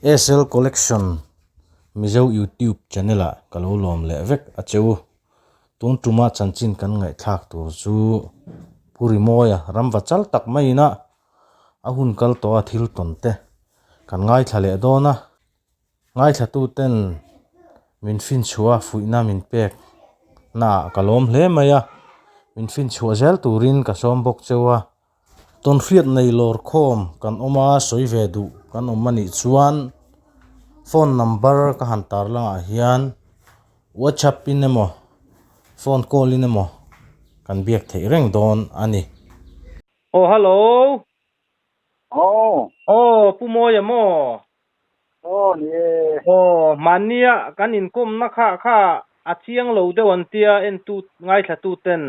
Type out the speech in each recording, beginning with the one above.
ASL Collection mizo YouTube channel a kalo lom le vek a cheu tun tuma chanchin kan ngai thak tur chu purimoya ramwa chal tak maina a hun kal to a thil tonte kan ngai thale dona ngai thatu ten min fin chua fuina min pek na kalom hle maya min fin chua zel turin ka som bok chewa ton friat nei lor khom kan oma soi ve du kan omani chuan phone number ka hantar langa hian WhatsApp in emo phone call in emo kan biak thei reng don ani Oh, hello. Oh, Oh, pumoy mo. oh, yeah. Oh, mania kan inkom na kha achiang lo de wan tia en tu ngai tha tu ten.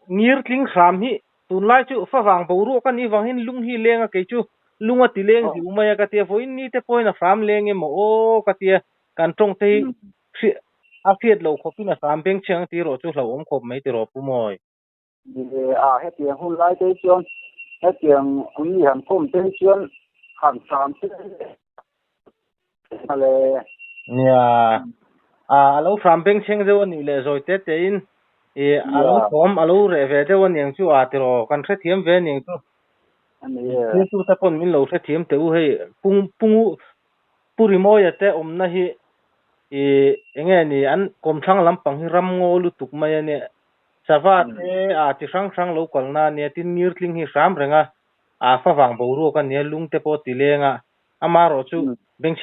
Ngir tling sam hi tun lai chu fa wang bo ru kan ni wang hin lung hi lenga ke chu lunga ti leng hi umaya ka tia foi ni te poina fram leng emo o ka tia kan tong te a fiat lo khopina sam beng chang ti ro chu lo om khop mai ti ro pumoy. Hết tiền hôm nay tới chuyên, hết tiền cũng như hàng hôm tới chuyên, hàng sàn tới, mà là, Yeah. Alo from beng cheng zo ni le zoi te te in alo khom alo re ve de wan yang chu a tiro kan khe thiam ve ning tu anh ti tu ta pon min lo khe thiam te u hei pung puri mo ya te om na hi enge ni an kom thang lam pang hi ram ngo lu tuk mai ne sawa te ti sang lo kal na ne tin mir tling hi sam renga fa wang bo ru kan ne lung te po ti lenga amaro chu beng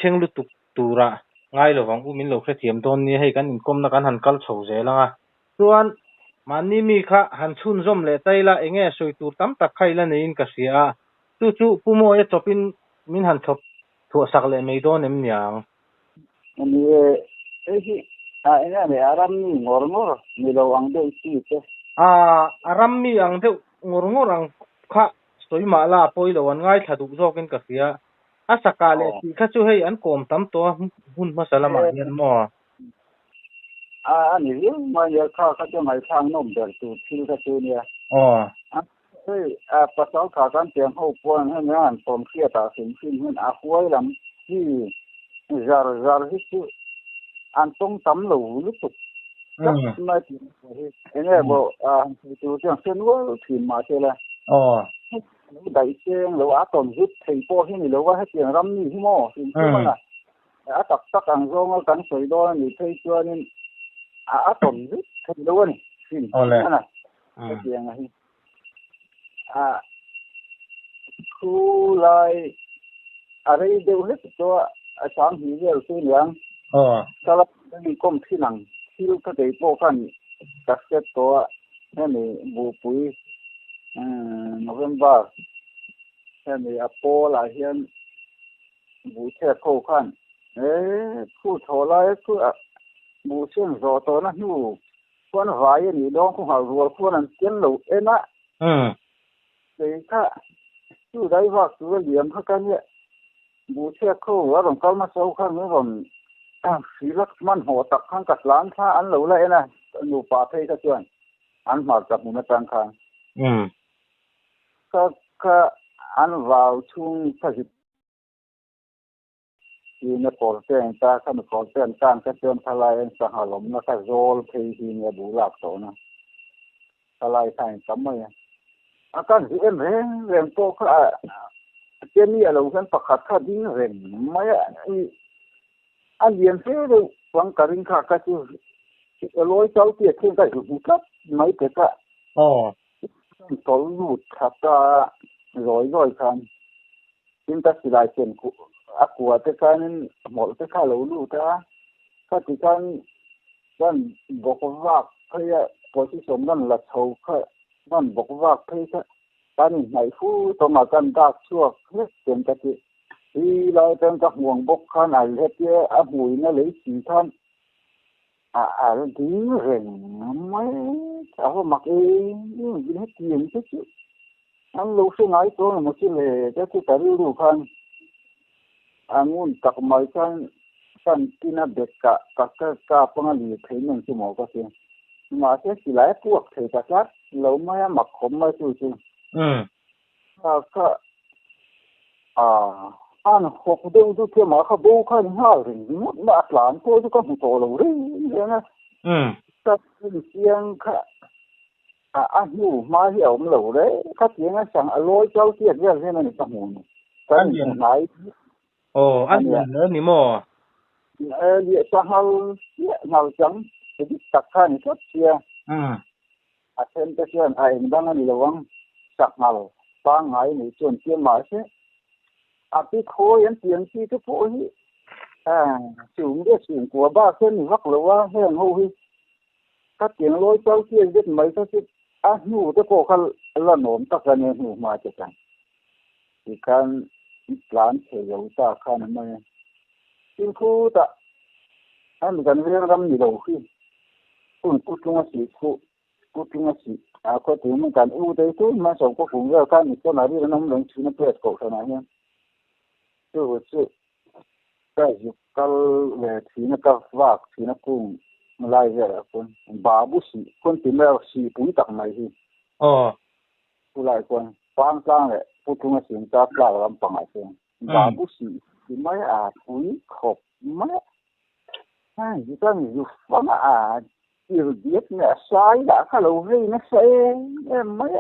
cheng lu tuk tura ngai lo wang u min lo khe thiam don ni hei kan inkom na kan han kal chho je langa chuan mani mi kha han chhun zom le taila enge soi tur tam tak khaila nei in ka sia tu chu pumo e chopin min han thop thu sak le mei don em niang anh này aram ngor ngor, milo ang đây chi thế, aram mi ang de ngor ang kha soi ma la poi lo wan ngai thadu zo ken ka sia asaka le ti kha chu hei an kom tam to hun masala ma hian mo anh riêng mà giờ khá cho ngày sang nôm được từ khi cái chuyện này, bắt đầu khá cái tiền hậu quân hay là anh tôm kia ta xin hơn quay làm gì, giờ giờ hết anh tông tắm lẩu lúc tục rất mà cái này bộ từ trường xuyên quá thì mà thế là đại tiếng lẩu á tôm giúp thầy po thế này lẩu quá hết tiền răm như thế mò thì chứ mà á tắc tắc hàng rong ở cắn sỏi đó thì thấy chưa nên á tôm giúp thầy lẩu này thì này hết tiền này khu lại ở đây đều hết cho sáng thì đều suy lượng kalau ni kom sinang sil ka dei po kan kasset to ni bu pui November ni apo la hian bu che ko kan khu tho lai khu bu chen zo to na nu kon vai ni dong khu ha ru khu nan chen lo ena dei ka tu dai wa tu liam kha kan ye bu che ko wa rong kal ma so khan ni ron phí lắc man hồ tập khang cắt láng tha ăn lẩu lại này nụ phá thấy cái chuyện ăn mà tập một trang khang cái ăn vào chung cái gì thì nó có tiền ta cái nó có tiền tăng cái chuyện thay lại anh sang hà lồng nó cái rồi thì nó bù lạc số nó thay lại thành tấm mày cái gì em rèn to cái này là uống phải khát đi rèn mấy anh liền thế rồi quăng cả rinh khạc cái chứ lối cháu tiệt thêm cái hụt cấp mấy cái cả tối hụt khạc rồi khăn chúng ta chỉ lại tiền của cái nên một cái khai lẩu lụt ta cái chỉ con bọc vạc hay có chỉ sống gần là sầu con bọc vạc hay cái này phu tôi mà cần đặc chuộc hết tiền cái gì thì lại trong các nguồn bốc khăn này hết kia bụi nó lấy chỉ thân tí rèn mấy cháu mặc những hết tiền chứ anh lúc xưa nói tôi là một cái lề cái cái đủ khăn muốn các mấy kan tina bet ka pangali thấy mình chỉ một cái gì mà cái chỉ lại cuộc thì cả sát lâu mấy mặc khom mấy chú ka anh học đều du kia màเขาbốเขาhao rồi mất mà làm tôi cũng không tổ rồi đấy nha các tiếng cả anh hiểu mà hiểu mà lâu đấy các tiếng anh chẳng lối cháu tiền ra thế này chẳng muốn cái này anh nữa ni mo địa sang hao chẳng cái tất cả những cái kia thêm cái chuyện ai đang ăn lẩu sắc hao ba ngày này chuẩn kia mà chứ bị khối anh tiền chi cái phổi chịu biết chuyện của ba thân vắt lẩu hèn hôi các tiếng lối cháu kia biết mấy cái nhủ cái cổ khăn là nổm tất cả những nhủ mà chắc chắn thì kan plan thể dấu ta khăn mà tin khu ta anh gần với làm gì đâu khi cũng chung là cũng chung là có tiếng mình cần đây thôi mà sống có cũng ra cái này có nói đi nó không chịu nó tuyệt cổ thế này nha chứ cái gì cái về thì nó cái vác thì nó cũng lại về là con babu con tìm ra bún tặng mày thì lại con phang phang lại phụ thuộc vào ta là làm bằng ai xem babu thì mấy bún khop mấy gì ta mình dùng phang điều biết nè sai đã khá lâu rồi nó sai em mấy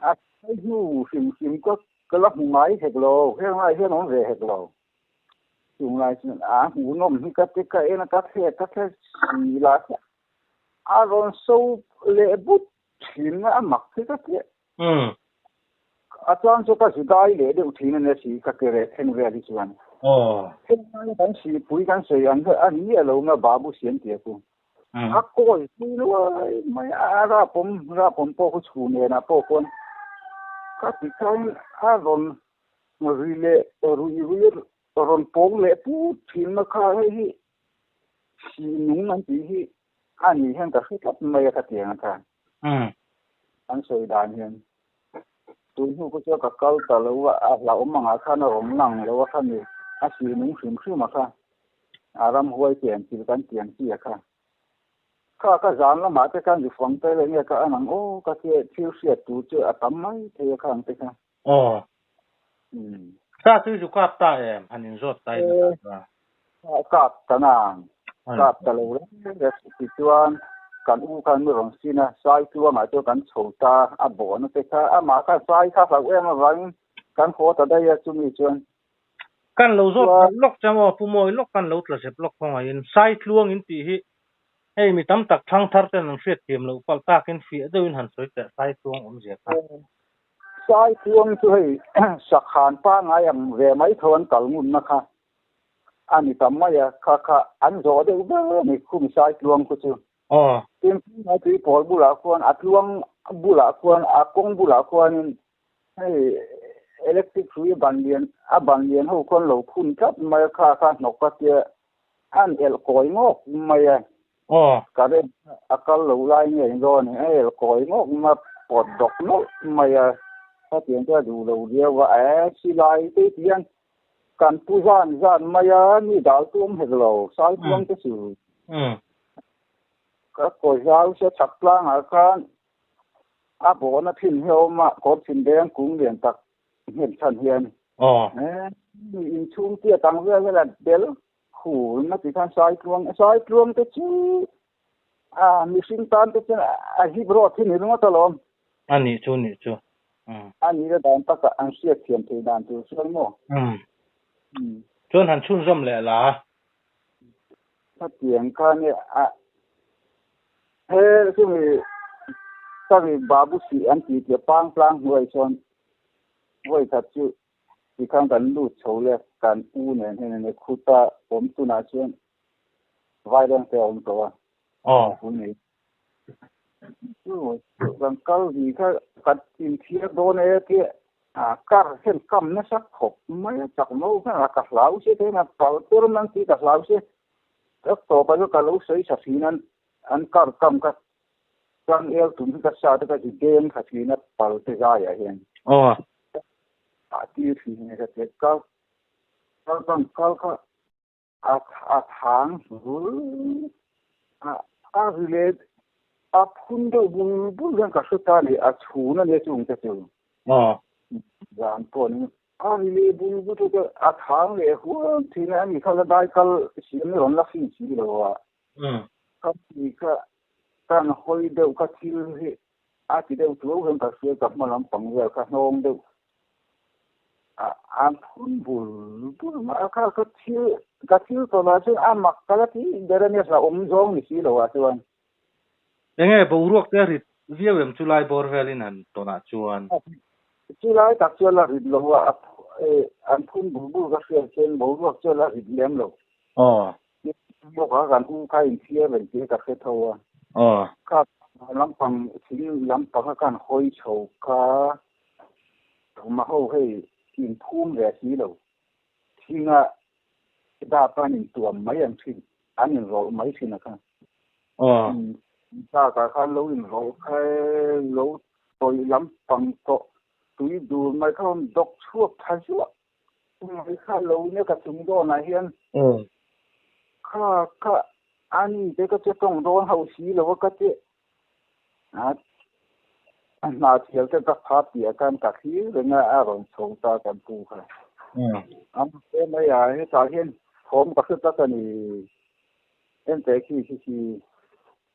cái dù phim có cái lắp máy hết lâu hay nó về hết lâu chúng lại hú nôm thì cái nó cái gì là rồi sâu lệ bút thì nó mặc cái chọn cho cái gì đây để được thì nó chỉ cái thành về đi chuan thế nó si bùi cái sợi anh nhớ lâu mà babu xiên tiệt cũng coi thì nó mấy ra bom po cái chu này na po con cái rồi rồi rồi phong lệ bút thì nó khai si nung anh thì anh hiện tại hết mấy cái tiền cả anh soi đàn hiện tôi không có cho các câu trả lời là mà ngã khăn nó nặng là khăn này si nung phim mà khăn ram huay tiền thì cái tiền gì khăn cái gian là mà cái gì phong tới là nghe cái anh cái thiếu sót tu chưa tắm mấy thì khăn thế khăn sa tu ju kap ta em hanin zot tai kap tanang kap talo le situan kan kan rong sina sai tu ma to kan chota bon te kha ma ka sai kha fa em wang kan kho ta dai chu mi chuan kan lo zot lok chamo pu moi lok kan lo tla sep lok phong in sai tluang in ti hi hey mi tam tak thang thar te nang hriat tiam lo pal ta ken fi ado in han soi te sai tluang om je ka sai tuang chu hei sakhan pa ngai am ve mai thon kal mun na kha ani tamaya kha an zo de ba ni khum sai tuang ku chu tin na ti por bula kon atluang bula kon akong bula kon hei electric hrui ban lian ho kon lo khun kap mai kha nok ka te an el koi ngok mai ka de akal lo lai nge ro ni el koi ngok ma pot dok no mai có tiền cho đủ đầu điều và xí lại cái tiền cần tu gian mà như đạo tuông hết rồi sai tuông cái sự các cô giáo sẽ chặt lang ở con bố nó phim hiệu mà có phim đen cũng liền tập hiện thành hiện in chung kia tăng ra là béo khủ nó chỉ tham sai tuông cái chứ mình sinh tan cái chứ hip rồi thì nó nó tao anh đi chú anh nghĩ là đàn tất cả anh sẽ thiền thì đàn từ xuân mùa chuan han chun zom le la phát triển cái này thế cái babu si anh chỉ để plang người son người thật chứ thì không cần lụt xấu le cần u này này khuta om tu na chen vai đang theo om to u này rằng câu gì cái cắt tìm thiệt đồ này kia cắt hiện cầm nó sắc khop mấy chắc nấu cái là cắt lão chứ thế mà bảo tôi mang tí cắt lão chứ các tổ bây giờ cắt lão sấy sạch thì anh cắt cầm cắt trong eo tụi cái sao cái gì đen sạch thì nó bảo tôi ra vậy hiện tiêu thì này cái câu tháng rồi phun đâu bún cái số ta này chú nó để chung cái chung giảm còn anh đi bù bù tu cái tháng lệ hoa thì này mình khai đại cal xiêm rồi là phim gì rồi cái gì cái hồi đầu cái chiều thì chỉ đầu lâu hơn cái xe gặp mà làm bằng về cái nông đầu anh phun bù mà cái chiều tôi nói chứ anh mặc cái thì để ra nhà sao giống như gì rồi chứ anh enge boruak te rit viewem chulai borvelin han tona chuan chú lai tak cho là rít lâu anh phun bù cái xe trên bù ruột cho là rít lém lâu bố cả gan u khai kia bên kia cái xe thâu các làm bằng chính làm bằng cái gan hôi chậu cả mà hậu hay in phun về xí đâu thì ngà đa phần in tuổi mấy anh xin anh in rồi mấy xin là kan ta cả kan lâu in rồi cái lâu tôi làm bằng to tôi đủ mấy con độc thuốc thay thuốc mấy cái lâu nhớ cái chúng đó này hiện ka ani te ka chetong don hausi lo ka te na thiel te ka pha pi kan ka khi renga a ron chong ta kan pu kha te mai a he ta hian khom ka ta ka ni en te ki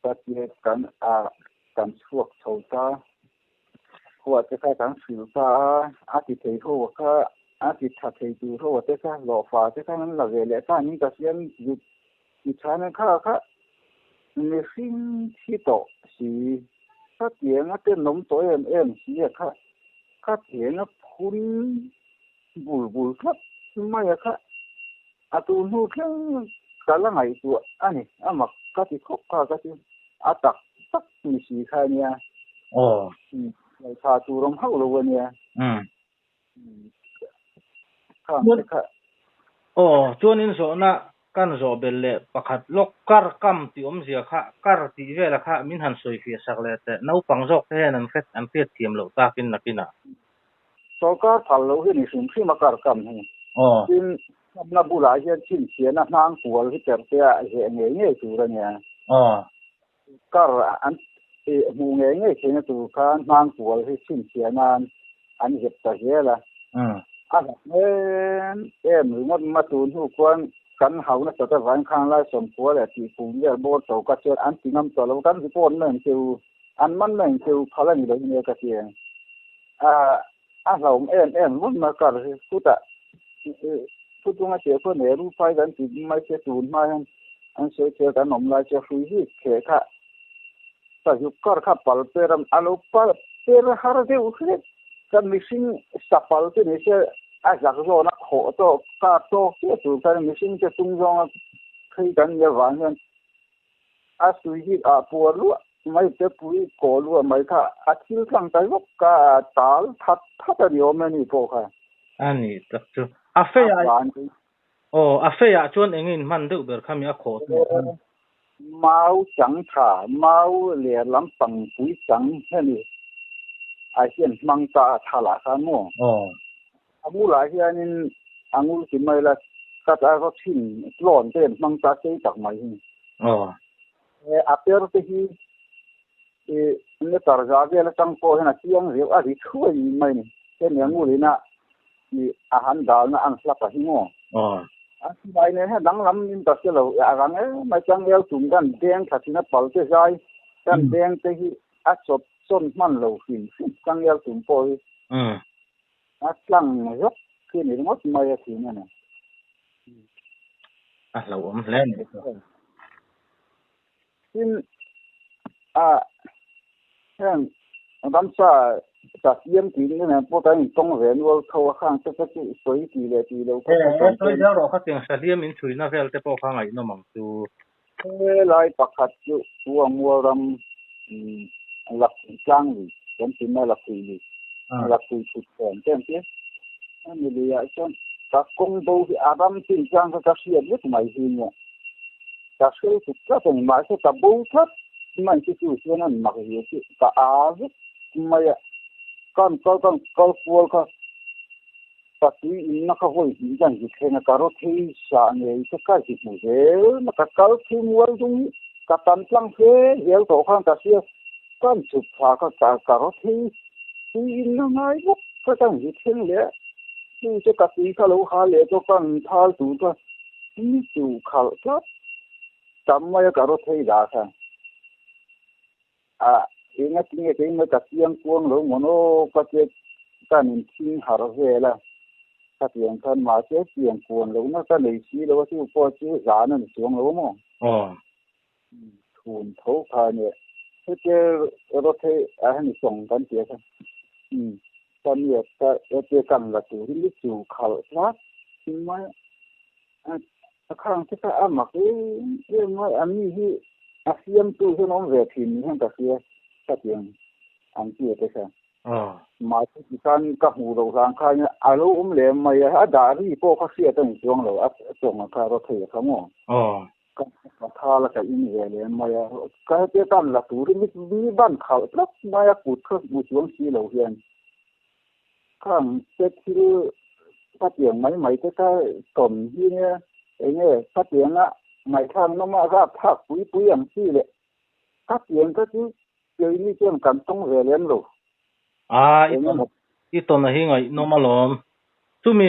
ta ti kan kan chuak chong ta huwa te ka kan sil ta a ti thei ho ka a ti tha thei tu ho te ka lo fa te ka nan la ve le ta ni ka sian thì cha nên khá người sinh khi đó thì các tiếng cái nông tối em thì các tiếng nó phun bùn bùn khắp mà tu nu cái là ngày tuổi anh mặc các cái khóc các cái tắc tắc như gì khai nha ngày cha tu rong hậu lâu nha chuan in so na kan zo bel le pakhat lok kar kam ti om zia kha kar ti vela kha min han soi fi sak le te no pang jok te an fet an pet thiam lo ta kin nakina sarkar thal lo hi ni sim khi ma kar kam hi tin na bula hi chin chen na nang kual hi ter te a he nge tu ra nya kar an mu nge chen tu ka nang kual hi chin chen an hep ta he la em ma tu hu kwan kan hau na ta van khang lai som ko la ti pu ya bo to ka che an ti ngam to lo kan ti pon men chu an man men chu phala ni lo ni ka ti hau em mun ma ka ku ta ku tu nga che ko ne ru pai gan ti mai che tu ma an se che kan nom lai che fu hi ke kha ta yu kar kha pal peram alo pal per har de u khre kan missing sapal te ne che a giặc rồi nó khổ to cả to cái tụ cái mình sinh cái tung rong khi cần nhà vàng nhân suy nghĩ bùa lúa mấy cái bụi cỏ lúa mấy cái thiếu thằng cái gốc cả tál thắt thắt điều mà đi bộ cả ani tak chu afe ya chuan engin man deuh ber khami a kho mau chẳng thả mau lìa lắm bằng bụi chẳng thế này hiện mang ta thả lại cái mua amu la hianin angul ki mai la kat a ko thin tlon ten mang ta sei tak mai hi aper te hi ne tar ja ge la tang ko hena tiang riu a ri thui mai ni te ne angul na ni a han dal na an sla pa hi ngo a si bai ne ha dang lam nin ta se lo a ga ne mai chang el tum dan deng tha thina pal te jai kan deng te hi a chop son man lo fin chang el tum po hi lăng rất khi này mất mây thì này lâu ấm lên xin xem đám sa đặt yếm thì cái này bộ tay công việc nó thâu khang tất cái suy thì đâu tôi theo đó các tiếng sa liêm in chui na vel te po khang ai no mang tu lại pakhat chu mua ram lắc trang gì cũng chỉ là lắc thì chút tiền tiền anh đi à cho các công bố thì Adam tin rằng các siết nhất mày gì nhỉ các siết thì các ông mày sẽ tập bố thất mày chỉ chịu cho nên mặc gì chứ cả rất mày con phù con các thứ nó có hồi gì rằng gì thế là caro thì sao này cái gì cũng thế mà các caro thì mua chung các tấm lăng thế hiểu tổ khang các siết con chụp phá các caro thì nó nói rất cái gì thế này นี่จะกะตีเขาเราหาเลยก็ฟังท้าสูก็นี่จู่เขาก็จำไม่ก็รถไฟด่าค่ะเองจริงเองไม่ตัดเสียงกวงหลงมันโอ้ก็จะการทิ้งหาเราเวล่ะถ้าเสียงท่านมาเสียงกวงหลงนั่นก็เลยชี้แล้วว่าที่พ่อชี้สารนั่นสวงหลงมั้งอ๋อทุนทุกท่านเนี่ยที่เจอรถไฟนี่ส่งกันเสียค่ะตอนนี้ก็เจอกันละตัวที่จู่เขาครับไม่ข้างที่ก็มักเรื่องว่าอันนี้ที่เสียงตู้ที่น้องเวทีนี่ให้กับเสียก็เสียงอันที่เอกค่ะอ๋อมาที่การกับหูเราทางข้างเนี่ยอารมณ์เลยไม่ดารีพวกเขาเสียตั้งช่วงเราส่งมาค่ารถไฟเขาหมดอ๋อก็มาท่าแล้วก็อินเดียเลยไม่ก็เจอกันละตัวที่มีบ้านเขาแล้วไม่กูดเครื่องกูช่วงที่เราเรียนข้างเจ็ดที่ถ้าเสียงไม่ก็ก่อนที่เนี่ยไอ้เนี่ยถ้าเสียงละไม่ทางน้องมาราบทักปุยอย่างที่เลยถ้าเสียงก็คือเจอนี่เชื่อมกันต้องเรียนรู้อีตอนนั้นไงน้องมาล้อมทุมี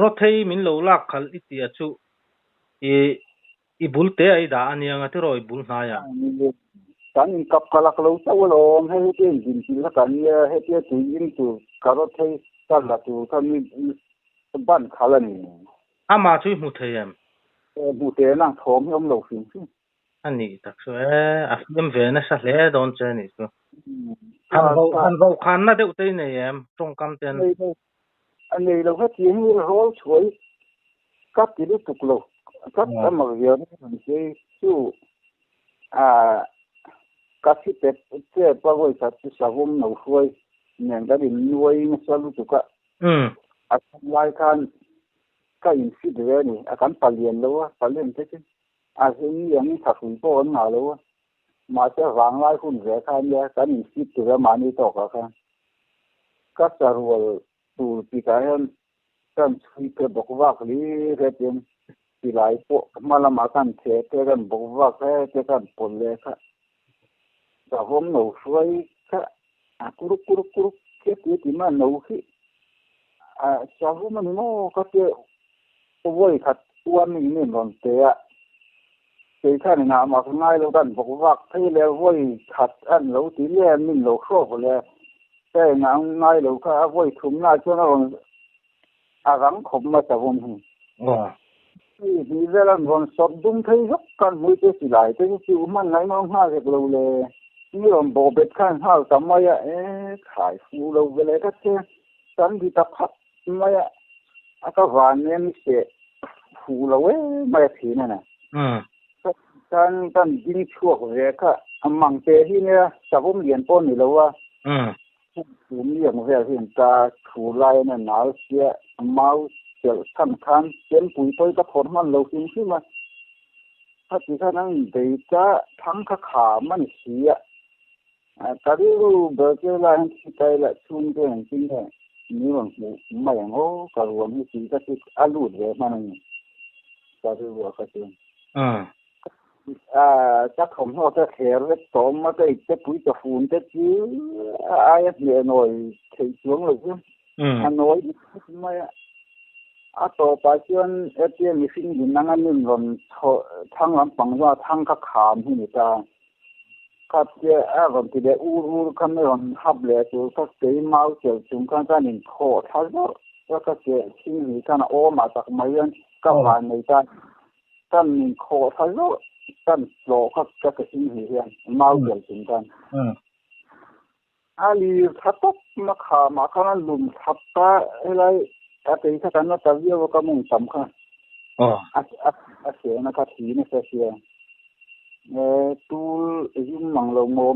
รถไฟมินโลลักขัลอีเตียชูอีบุลเตะไอ้ด่าอันยังที่รอยบุลนายอ่ะการกับกลักเราเจ้าลมให้เตี้ยนจินจินละกันเนี่ยให้เตี้ยตุยินตุการถไทยตัดละตุถ้ามีบ้านขาลนี่มาช่วยมุทยมบุเตนั่งทอมยมเราฟิ้งอันนี้ตักช่วยฟิล์มเวนัสเล่โดนเจนี่ก็ฮันเราขันน่ะเดี๋ยวเต้นเนี่ยตรงกันเต้นอันนี้เราก็ทิ้งเราช่วยกับที่รู้ตุกเรากับมาเรียนมันจะชูกับที่เป็ดเจ้าพ่อวิสัชสาวมหนูช่วยเนี่ยก็ดินไว้ไม่สรุปตุกะรายการก็อินฟิเดอร์นี่อาการเปลี่ยนแล้วเปลี่ยนใช่ไหมสิ่งนี้ยังถักหุ่นโป้นมาแล้วมาจะวางไว้หุ่นเสียคันเนี่ยการอินฟิเดอร์มานี่ตกกันก็จะรู้ตัวปีกายกันช่วยกันบอกว่าคลีเรื่อง Silai po malamakan the kan bova ka te kan polle ka da hom no suai ka kuru ke ti ma no hi sa hom no ka te voi khat tuan ni ne non te a te khan na ma ngai lo kan bova thei le voi khat an lo ti le min lo kho le te na ngai lo ka voi thum na cho no rang khom ma sa hom hi vì vậy là còn sập đúng thấy rất cần mũi cái gì lại cái chịu mà ngay nó ha cái lâu lệ như là bộ bệt khăn ha tầm mấy khải phu lâu về cái thế tấn đi tập hấp mấy cái vạn nên sẽ phu lâu mấy thứ này nè tấn dính chuộc về cái mang tê hi nè sập ông liền pon này lâu phu liền về hiện ta phu lại nè nào sẽ mauสำคัญเป็นปุ๋ยตัวกระผลมันเราจริงที่มาถ้าที่ท่านั้นเดี๋ยวจะทั้งขามันเสียแต่ที่รู้เบิกเวลาที่ใจละชุ่มเรื่องจริงแท้นี่มันไม่อย่างโอ้กระรวมที่สีก็ที่อาลูดเลยมันนี่ก็ที่รู้ก็จริงจะผมเขาจะเขียนเล็กโตมาได้จะปุ๋ยจะฝุ่นจะจื้ออะไรเนี่ยหน่อยถึงช่วงเลยอันน้อยไม่ต่อไปจนมีสิ่งที่นั่งนิ่งลงทั้งลำปังว่าทั้งข้าขามที่นี่จ้าก็จะวันที่เดือดคันไม่ลงฮับเลยตัวก็เกยมาเกี่ยวจุ่มกันจะนิ่งโคตรทั้งหมดแล้วก็จะสิ่งที่กันโอมาจากไม่ยันก็วันในจ้ากันนิ่งโคตรทั้งหมดกันโลก็จะสิ่งที่ยันมาเกี่ยวจุ่มกันลีทับมาขามาขนาดลุมทับตาอะไรแต่ถ้าการว่าจะเรียกว่าก็มุ่งสำคัญเสียนะครับทีนี่เสียตัวยุ่งมังเรามอม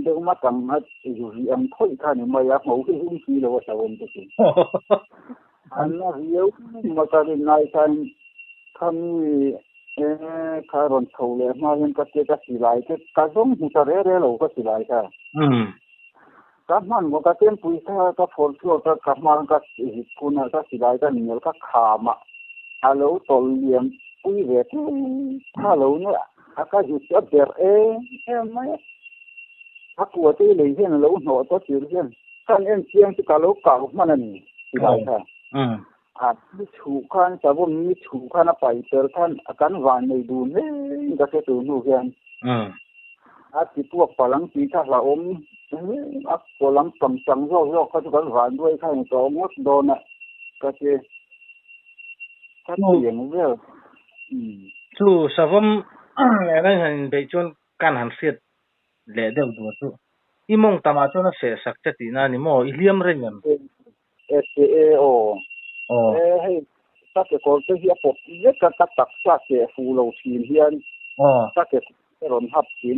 เดี๋ยวมาตั้งอยู่อันถ้อยท่านนี่ไม่อยากเอาที่ยุ่งที่เราว่าจะวันจะกินอันนั้นเดี๋ยวมาจากนายท่านท่านข้ารอนเขาเลยมาเห็นก็จะสิไลก็กระทงหุ่นจะเร่เราก็สิไลค่ะกับมันก็เต็มปุ๋ยก็ฝนช่วงก็กับมันก็คุณก็สิได้ก็เหนียวก็ขามาฮัลโหลตัวเลี้ยงปุ๋ยเวทีฮัลโหลเนี่ยก็หยุดเดี๋ยวไม่ถ้ากลัวที่เลยเห็นเราหนอตัวจืดเห็นท่านเชียงที่กะโลกเก่ามันนี่ ที่ไรค่ะมีถูกขันแต่ว่ามีถูกขันไปเจอท่านอาการหวานในดูเนี่ยก็จะดูดูกันที่พวกฝรั่งที่ถ้าเราฝรั่งกำจังโรคเขาจะกันหวานด้วยข้างตัวมดโดนอ่ะก็จะถ้าเสียงเรื่องสู้สาวมอะไรเห็นไปจนการหันเสียดเละเดียวดูสู้อีมงตามาจนเสียสักจะตีน่านี่โมอีเลียมเรื่องSAO ให้ถ้าเกิดคนที่จะปกเยอะกันตักสักเสียฟูโรทีนเฮียนถ้าเกิดรอนทับทีน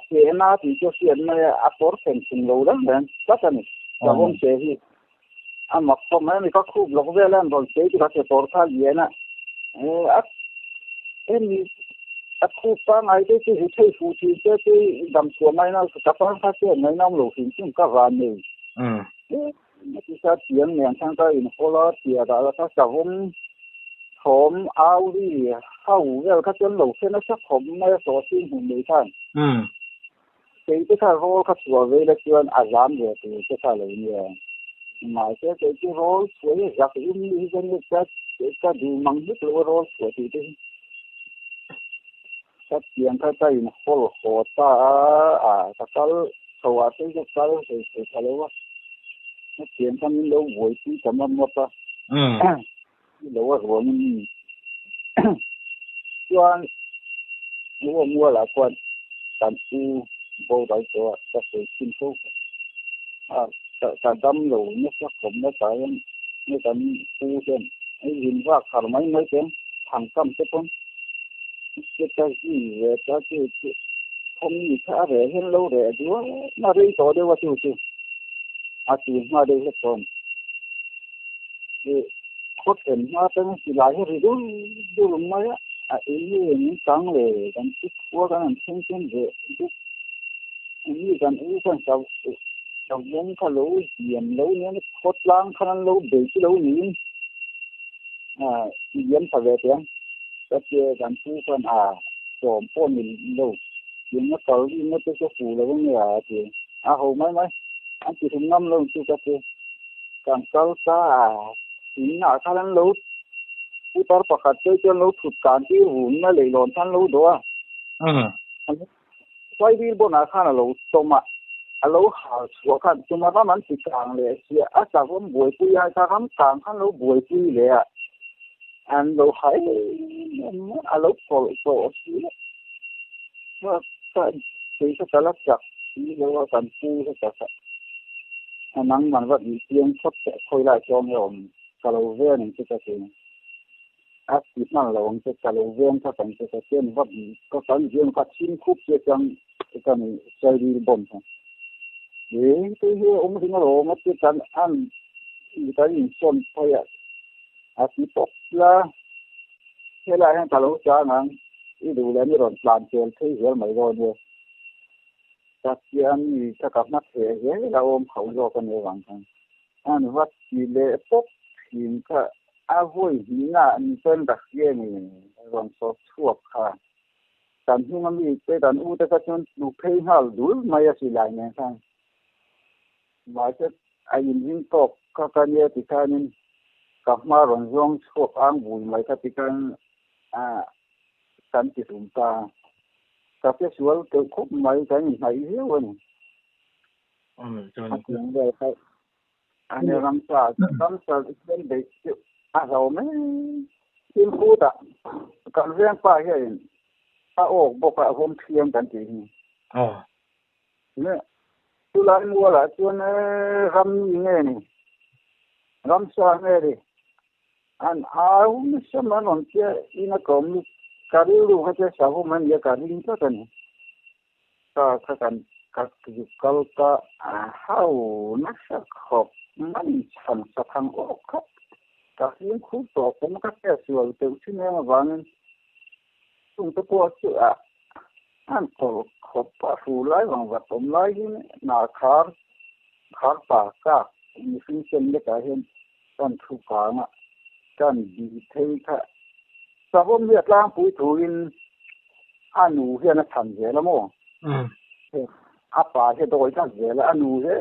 เสียหน้าที่จะเสียไม่อัปอร์เป็นสิ่งโลดังนั้นก็จะนี่จะวงเสียที่มักพอมันมีก็คูบลงเวลาโดนเสียที่เขาจะปอร์ท่าเย็นน่ะมีคูบฟังไอ้ที่ที่ใช้ฟูทีนที่ดำตัวไม่น่าจะฟังเขาเสียไม่น้ำโลทีนซึ่งก็ร้านนี้ไม่ใช่เสียงเนี่ยทั้งก็อินโฟลาเสียแต่แล้วก็จะวงผมเอาดิเข้าเวลเขาจะหลงเส้นนั้นสักผมไม่ต่อสิ่งหุ่นเลยท่านที่ถ้าโรเขาสวยเลยจนอาจารย์เนี่ยที่ถ้าเลยเนี่ยหมายถึงที่โรสวยอยากยุ่งยิ่งจะเนี่ยจะดูมั่งดิโรสวยที่ถ้าเสียงเขาจะอินโฟลโคต้าถ้าเขาสวัสดิ์จะเขาจะเรียกว่าเสียงเขาไม่รู้หวยที่จะมันหมดอ่ะหรือว่าหัวมันย้อนมัวหลายคนการกู้โบราณตัวจะเคยกินทุกการดำหลงเนี่ยสักผมไม่ตายไม่กันกู้เช่นไอ้หินว่าขาดไม่เป็นทางกำจะพ้นจะที่จะที่คงมีค่าเหรียญเห็นเราเหรียญด้วยมาเรียนต่อเดี๋ยวว่าจู่อาชีพมาเรียนก่อนโคตรเห็นมาตั้งสี่หลายให้ดูลงมาอ่ะนี่ตั้งเลยกันที่พวกกันเช่นเลยนี่กันจะวงเขารู้เหี่ยมรู้เนี่ยโคตรล้างขนาดรู้เด็กรู้นี่เยี่ยมสบายเพียงก็เจอกันผู้คนโจมป้อนมินรู้ยังไม่ต่อยังไม่จะฟูเลยว่าเนี่ยทีหัวไม่อันที่ถึงน้ำลงที่ก็คือการเกาซาสิ่งหน้าขนาดรู้ผู้ต่อประกาศจะรู้ถูกการที่หุ่นไม่เลยหล่นท่านรู้ด้วยไว้ดีบนอาคารรู้ตรงรู้หาชัวร์กันจุดนั้นมันติดกลางเลยเสียอาจารย์ผมบวยปุยอาจารย์คำกลางขันรู้บวยปุยเลยอันรู้ให้รู้โผล่สิว่าก็สิ่งที่จะรับจากที่เรียกว่าการปูให้กับนั่งมันว่ามีเพียงทดแต่คุยได้จอมยอมกะโลเวียนที่จะเป็นอาชีพนั่นเราจะกะโลเวียนถ้าเป็นจะเป็นว่าก็ตอนเรื่องก็ชิ้นคุบจะจังจะมีใจดีบ่มที่ที่เราไม่ติดกันอันที่การยิงส่วนพยาอาชีพปกละเวลาให้กะโลจ้านังที่ดูแลนี่รอนปลานเจลที่เหี้ยไม่รอเนี่ยจากที่อันนี้ถ้ากับนักเสียเราเขาโยกันในวันกันอันวัดที่เล่ปกหินก็อาวุธหินอันเป็นดักเยี่ยนี่วันสอบชั่วค่ะการที่มันมีเป็นการอุตส่าห์จนดูเพย์ฮัลดูไม่ยากสิหลายเนี่ยค่ะหมายถึงไอ้ยิงตกก็การเยติการนี้กับมาหลงช่วงชั่วอังบุยหมายถึงการติดอุ่นตากับที่ส่วนเกิดคุบไม่กันไม่เยอะวันจนถึงได้ครับอันนี้รำซาเป็นเด็กเราไม่กินพูดการเรื่องป้าเห็นป้าโอกบอกว่าผมเทียมกันจริงเนี่ยตุลามัวละจนรำยังไงนี่รำซาไงดิอันไม่ใช่มันอนเที่ยอินก็มีการรู้ว่าจะสาวมันยังการลิงก์กันก็กันก็อยู่ก็how นักสักขอบมันสั่งสักทางออกครับก็ยังคู่ต่อผมก็แค่ส่วนเต็มที่เนี่ยมาวันซึ่งตัวก็จะอันก็ขอบป้าฟูไล่บางวัดผมไล่ที่นาคาร์ปากก็มีสิ่งเช่นเดียวกันกันทุกครั้งกันดีเท่ค่ะสาวผมเรียกล้างปุ๋ยถุยอันหนูเฮียนทำเยอะแล้วมั้ง apa he doi ka ve la anu he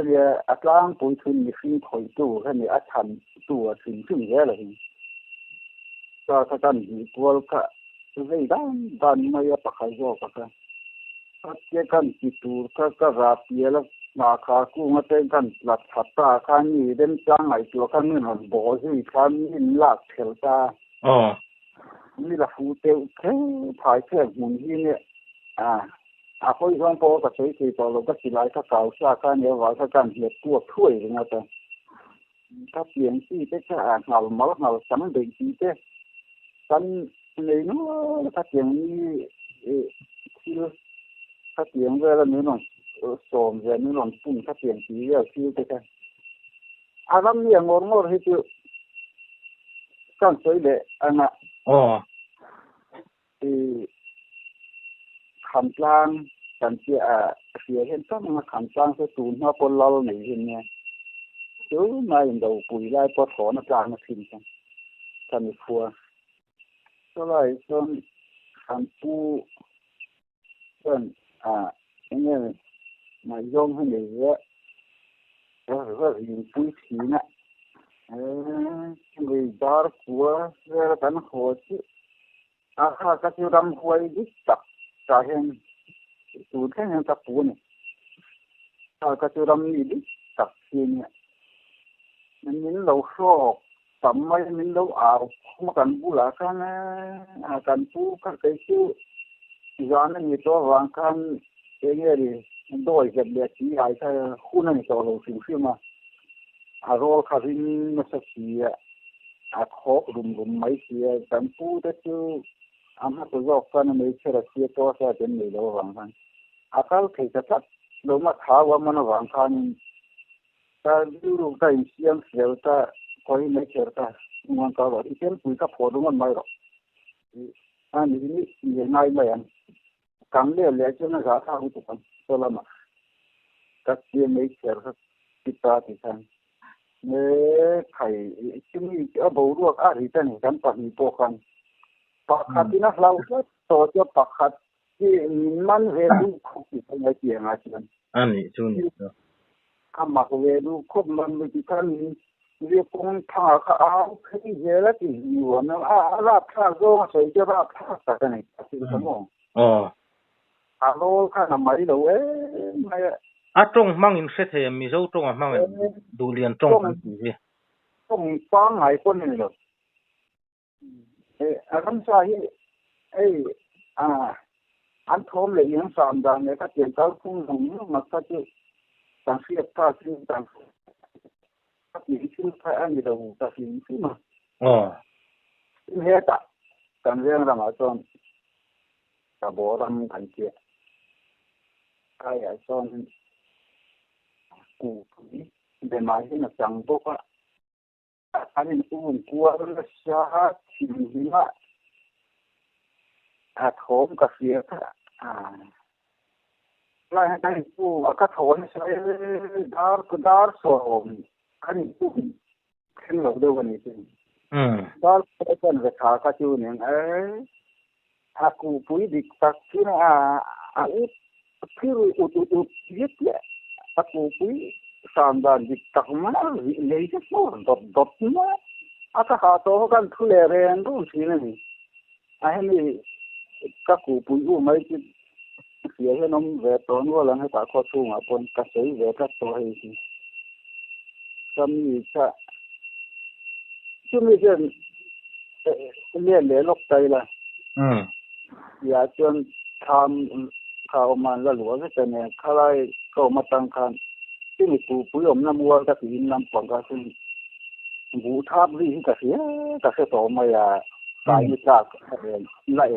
le atlang pui thun ni fin khoi tu he ni a chan tu a thin thin he la hi ka ka kan ni pol ka ve dan mai pa kha zo ka ka ke kan ki tu ka ra pie la ma kha ku ma te kan la thata kha ni den chang ai tu kan ni han bo hi khan ni la thel taนี่ละฟูเตลแค่ถ่ายแค่หุ่นที่เนี่ยค่อยร้องพอกับใช้ที่ต่อเราก็สิไลถ้าเก่าซาการเนี่ยว่าถ้าการเหยียดตัวถ้วยนะแต่ถ้าเปลี่ยนที่ไปแค่เหงาเมาเหงาสันเด็กที่เต้สันเลยเนาะถ้าเปลี่ยนนี่ที่ถ้าเปลี่ยนเวลาเนื้อหนังโสมเวลาเนื้อหนังปุ่นถ้าเปลี่ยนสีเวลาที่ไปแค่อารมณ์เนี่ยงงๆให้คือการใช้เลยอันน่ะขันกลางกันเสียเห็นก็มาขันกลางก็ตูนมาปนเราหนีเห็นเนี่ยจูมาอย่างเดียวปุ๋ยไล่ปอถอนกลางมาทิ้งกันมีครัวก็เลยจนขันปูเพื่อนอย่างเงี้ยมาย่องให้เหนื่อยแล้วก็ยิงปุ๋ยสีน่ะเลยดาร์กัวเรื่องกันหัวที่ข้าก็จะรำหวยดิจับใจเห็นสูดแค่เห็นตะปูเนี่ยข้าก็จะรำนี่ดิจับทีเนี่ยมันมิ้นเราชอบทำไมมิ้นเรามากันบูหลากันนะกันปูก็เคยชื่อย้อนนี่ตัววางกันเองเลยโดยเก็บเด็กที่ใหญ่แค่คู่นั้นตัวเราสิ่งที่มาโรคขารินมาสักทีขอกรุมไม่เสียกันปูแต่ชื่ออาตัวก็ฟันไม่เชื่อเสียตัวเสียเป็นเลยเราวางกันเขาถือจะทัดเรามาท้าว่ามันวางกันแต่ดูแต่เสียงเสียแต่คอยไม่เชื่อแต่มันก็ว่าที่เป็นปุ๋ยกับผลมันไม่หรอกอันนี้ยังไงไม่อันกังเลี้ยเลี้ยจนกระทั่งทุกคนโซลามาก็เสียไม่เชื่อครับติดตาติดกันเนี่ยใครที่มีบูรุษอะไรแต่เนี่ยกันปะมีโปกันปักขัดที่นักเราก็ต่อจะปักขัดที่มันเวลูคุกที่ไม่เกี่ยงอาชีพอันนี้ชุนคำมาเวลูคุกมันไม่ที่กันเรียกพงทางเขาที่เยอะที่อยู่นะราบท่าโซ่ใส่จะราบท่าสักหน่อยที่สมองฮัลโหลข้าทำไมเราไม่ตรงมั่งอินเสถียรมีเจ้าตรงมั่งดูเรียนตรงต้องฟังหลายคนนี่หรอกอันใช่อันทอมเลยยังสามดังเนี่ยก็เกี่ยวกับพุ่งหนุ่มมันก็จะต่างเสียบต่างสิ่งต่างก็มีชื่อใครอันนี้เราต่างสิ่งที่มาเฮ้ยแต่การเรื่องเรามาจนกับโบราณกันเกี่ยใครจนกูเป็นมาที่นักจังพวกอันนี้กูกลัวเรื่องชาติที่มีว่าโถมกับเสียก็ไล่ให้กูก็โถมใช้ดาร์สโมอันนี้กูขึ้นหลงด้วยวันนี้จริงดาร์เป็นเวทาก็จูเนี่ยกูปุ้ยดิตักที่น่ะคืออุดยึดเนี่ยกูปุ้ยสามด้านดิตักมาเลยจะสู้ดดมาก็หาตัวกันทุเรศรู้สิเนี่ยไอ้นี่ก็กูปุ้ยไม่คิดเสียให้น้องเวทตัวนู้นแล้วให้ตาข้อชูมาปนกระสือเวทตัวให้สิก็มีแค่ช่วงนี้เลี้ยงเลี้ยงลกใจละอย่าจนทำข่าวมันละหลวงแต่เนี่ยข้าไล่ก็มาตั้งคันที่มีกูปุ้ยอมน้ำวัวกับหินน้ำปองกับซึ่งบูทับรีกับเสียต่อมาอย่าตายไม่จากละเอี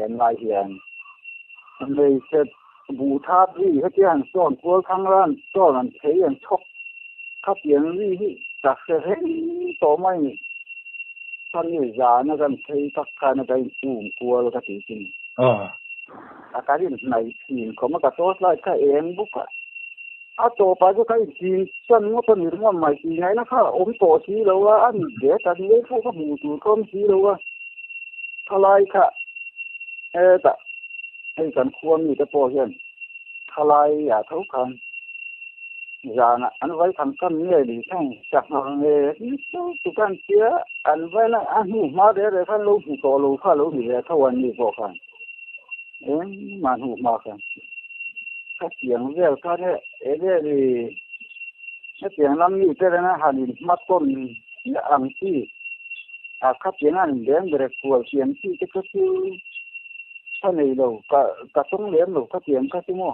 ยดลายเหียนมันเลยจะบูทับรีเขาจะหันซ้อนกลัวข้างล่างซ้อนมันเทียนชกขับเสียงรีจากเสียงต่อไม่ตอนนี้ยานะกันเทียทักการนะกันกลัวแล้วก็ตีจริงอาการที่ไหนทีมเขามากระโดดไล่ข้าเองบุกตัวไปก็ใครทีมฉันว่าคนอื่นว่าไม่ทีไงนะคะโตชีแล้วว่าอันเดี๋ยวตอนนี้พวกเขาบูตูก้มชีแล้วว่าทลายค่ะแต่ไอ้กันควรมีแต่พอเห็นท khalai ya thấu kan zana an vai thằng kan nge di thang sak nge tu kan chia an vai la an hu ma de kan lo hu ko lo kha lo ni le thawan ni ko kan man hu ma kan ka tiang vel ka de di ka tiang lam ni te na hanin mat kon ya ang ti a ka tiang an den de ko tiang ti te ka tu sa nei lo ka tong len lo ka tiang ka ti mo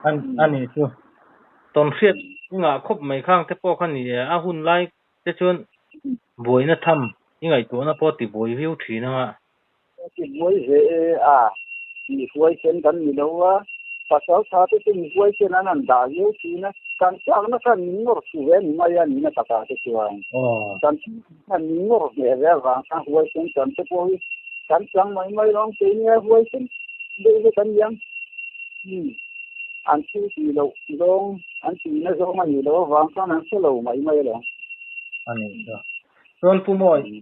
anh này chứ tôm xiết nhưng mà khóc mấy khang thế po khăn này à hun lai thế chun buổi nó thầm nhưng ngày tuổi nó po thì buổi view thì nó mà ti moi he ni huai chen kan ni lo wa pasal sa te ni huai chen an da ye ti na kan chang na kan ngor su ve ni ma ya ni na ta ta te chuan kan ngor ne ve wa kan huai chen kan te po kan chang mai long te ni huai chen de kan yang an ti lo long an ti na zo ma ni lo wa kan an se lo mai lo anh này chứ rồi phụ mồi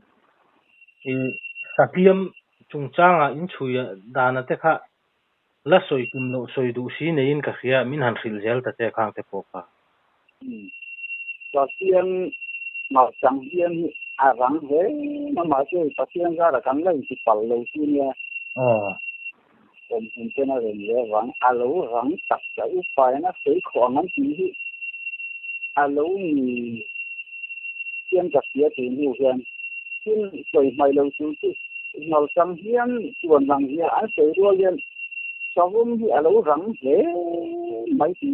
sakiam chung chang à in chui đàn thế khác lá soi kum lo soi du si nei in ka khia min han khil zel ta te khang te po ka pasien ma chang hien rang he ma che pasien ra kan lai ti pal lo si ne còn hiện trên là về vắng alo vắng tập cái phải nó thấy khó lắm chỉ alo thì trên các phía thì nhiều hơn trên trời mây lâu chú chứ màu trắng hiên chuồn vàng hiên ăn sấy đua liên sau hôm thì alo vắng thế mấy thì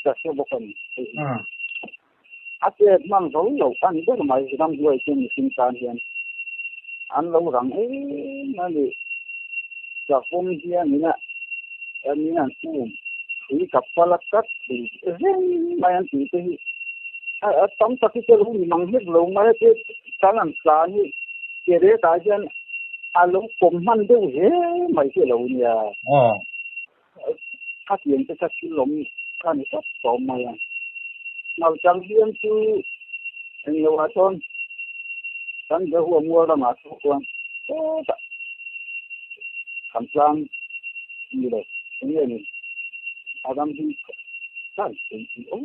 các xe bộ phận ác liệt mang dấu lâu ăn rất là mấy năm đuôi trên sinh sản hiên ăn lâu vắng ấy nó điจากผมเฮียนี่นะอันนี้นั่นกูคุยกับพลักกัดที่ไม่อันที่ที่ตั้งแต่ที่จะรู้มังเห็ดลงมาที่การอันสานี่เกิดอะไรกันอารมณ์ผมมันดูเฮ้ไม่ใช่เราเนี่ยถ้าเปลี่ยนจะคิดลมข้านี่ก็ต่อมาเราจังเรียนคือเยาวชนฉันจะหัวมัวละมาทุกคนคำสั่งนี่เลยนี่อาดัมที่ท่านเป็นโอ้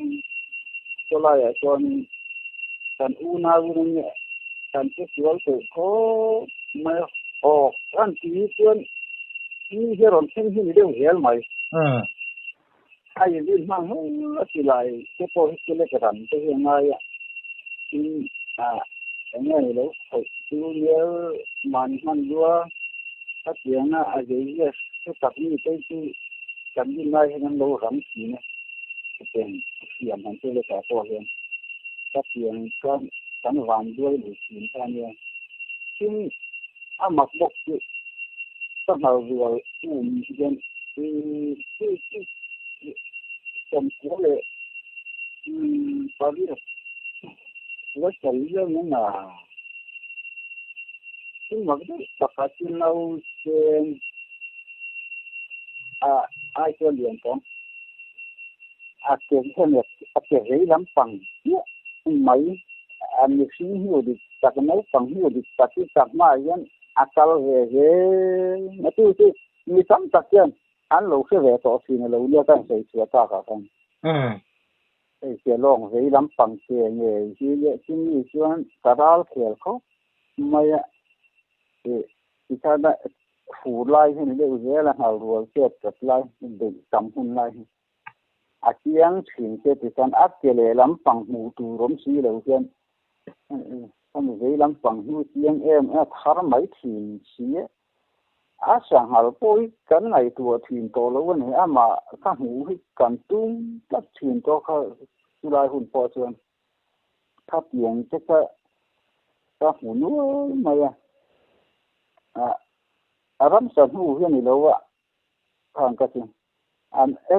ตัวลายตอนท่านนาวุ้นเนี่ยท่านที่สวนตัวเขาไม่ออกท่านที่สวนนี่เรื่องเช่นที่เรื่องเหี้ยไหมไอ้ยิ่งมั่งที่ไรที่พอที่เล็กกันที่ยังไงอย่างเงี้ยเลยที่เยอะมันด้วยถ้าเสียงนะอาจจะเยอะที่ตัดนี่ไปที่จำยิ่งได้ให้มันรู้รำสีเนี่ยจะเป็นเสียงมันที่เล็กแต่ตัวเองถ้าเสียงก็สันหวานด้วยหรือสีแค่นี้ซึ่งอามักบกที่ต้องเอาเรือมีเรื่องที่จำกัดเลยตอนนี้ว่าจะเรื่องนั้นนะซึ่งมันก็ประกาศเราเป็นไอ้ตัวเลี้ยงของเกี่ยวกับเนี่ยเกี่ยวกับลำปังเนี่ยไม่มีสิ่งที่อยู่จากนั้นปังที่อยู่จากที่จากมาอย่างakal he na tu tu ni sam tak yan an lo se ve to sin lo le kan sei sia ta ka kan ei se long ve lam pang se nge ji le sin ni chuan karal khel ko mai ti ta da fu lai hin le u ze la ha ru se tat lai de tam hun lai a chiang thin se ti kan at ke le lam pang mu tu rom si lo chen con người làm bằng hữu tiếng em thar mấy thìn xía sang hal bôi cái này tuổi thìn to lâu này mà các hữu hay cần tung các thìn to các lai hùn po chuan các tiếng chắc các hữu nữa mày ram san hữu cái này lâu hàng cái gì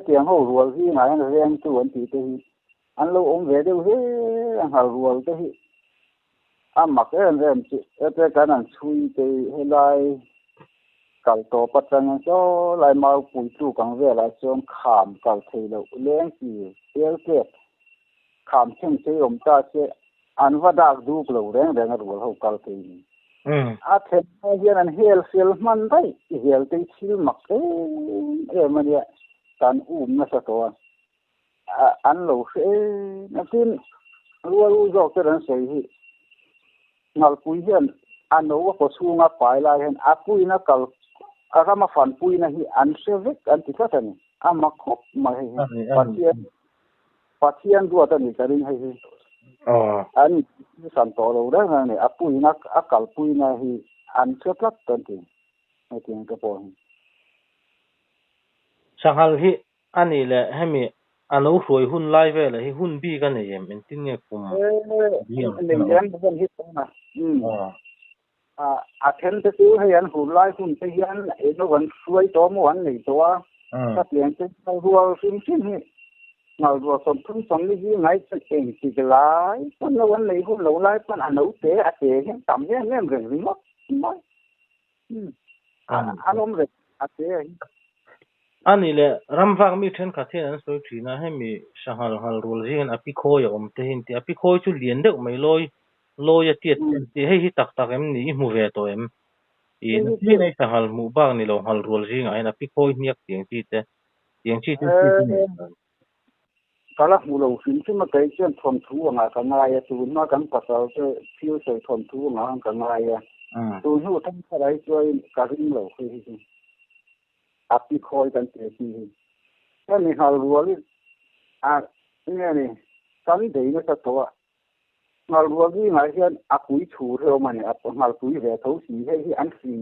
tiếng hữu ruột gì này anh riêng tuần thì anh lâu ông về đâu hết hal ruột cái mặc em cái này chui thì hay lại cào tổ bắt chân cho lại mau bùi chu càng về lại cho khám cào thì là lên gì tiêu kết khám chân chế ông ta sẽ ăn vào đặc du lâu lên lên rồi hậu cào thì thế hiện anh hel man đấy hel thì chịu mặc em mà kan na sa to an lo se na tin lu zo ke ran sei hi ngal pui hian an no ko sunga pai lai hen apui na kal arama fan pui na hi an se vek an ti ka tan ama khop ma hi pathian du ata ni karin hi an san to lo da ne apui na akal pui na hi an se plat tan ti ai tin ka po sahal hi ani le hemi alo hroi hun lai ve le hi hun bi kan em en tin nge kum le yan ban hi na a then te tu hay an hu lai hun te yan e no wan suai to mo an nei to ta tiang te ruwa sim sim hi ngal ruwa som thum som ni hi ngai chen eng ti lai pan no wan nei hu lo lai pan an no te a te hen tam ye nem reng ri mo mai anom re a te ani le ramwak mi then kha the an soi thina hemi sahal hal rul jin api kho ya om te hin ti api kho chu lien deuh mai loi tiet ti hei hi tak tak em ni mu ve to em i ni nei sahal mu bang ni lo hal rul jing ai na pi kho niak tiang ti te tiang chi te kala mu lo sim sim ma kai chen thon thu nga ka nga ya tu ma kan pa sa se phiu se thon thu nga ka nga ya tu hu tham sa rai choi ka ring lo khi hi api khoi kan te hi ta ni hal rual ni kan de na sa to ngal rual gi ngai hian apui thu reo mani ap ngal pui ve tho si hi an si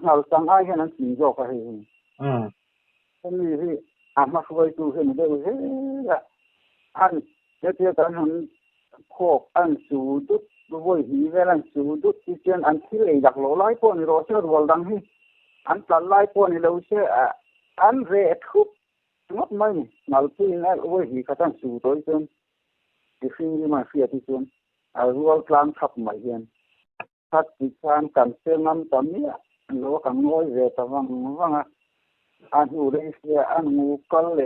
ngal sang ai hian an si zo ka hi ni hi ama suai tu hen de he an te kan hun khop an su du voi hi velan su du ti chen an thi le dak lo lai po ni ro se rual dang hi an tlan lai po ni lo se an re thup ngot mai ngal pi na voi hi ka tan su toi chen ti fin ni ma fi ti chen a rual plan thap mai hian thắt ti chan kan se ngam tam ni lo kan ngoi ve ta wang an hu re se an mu kal le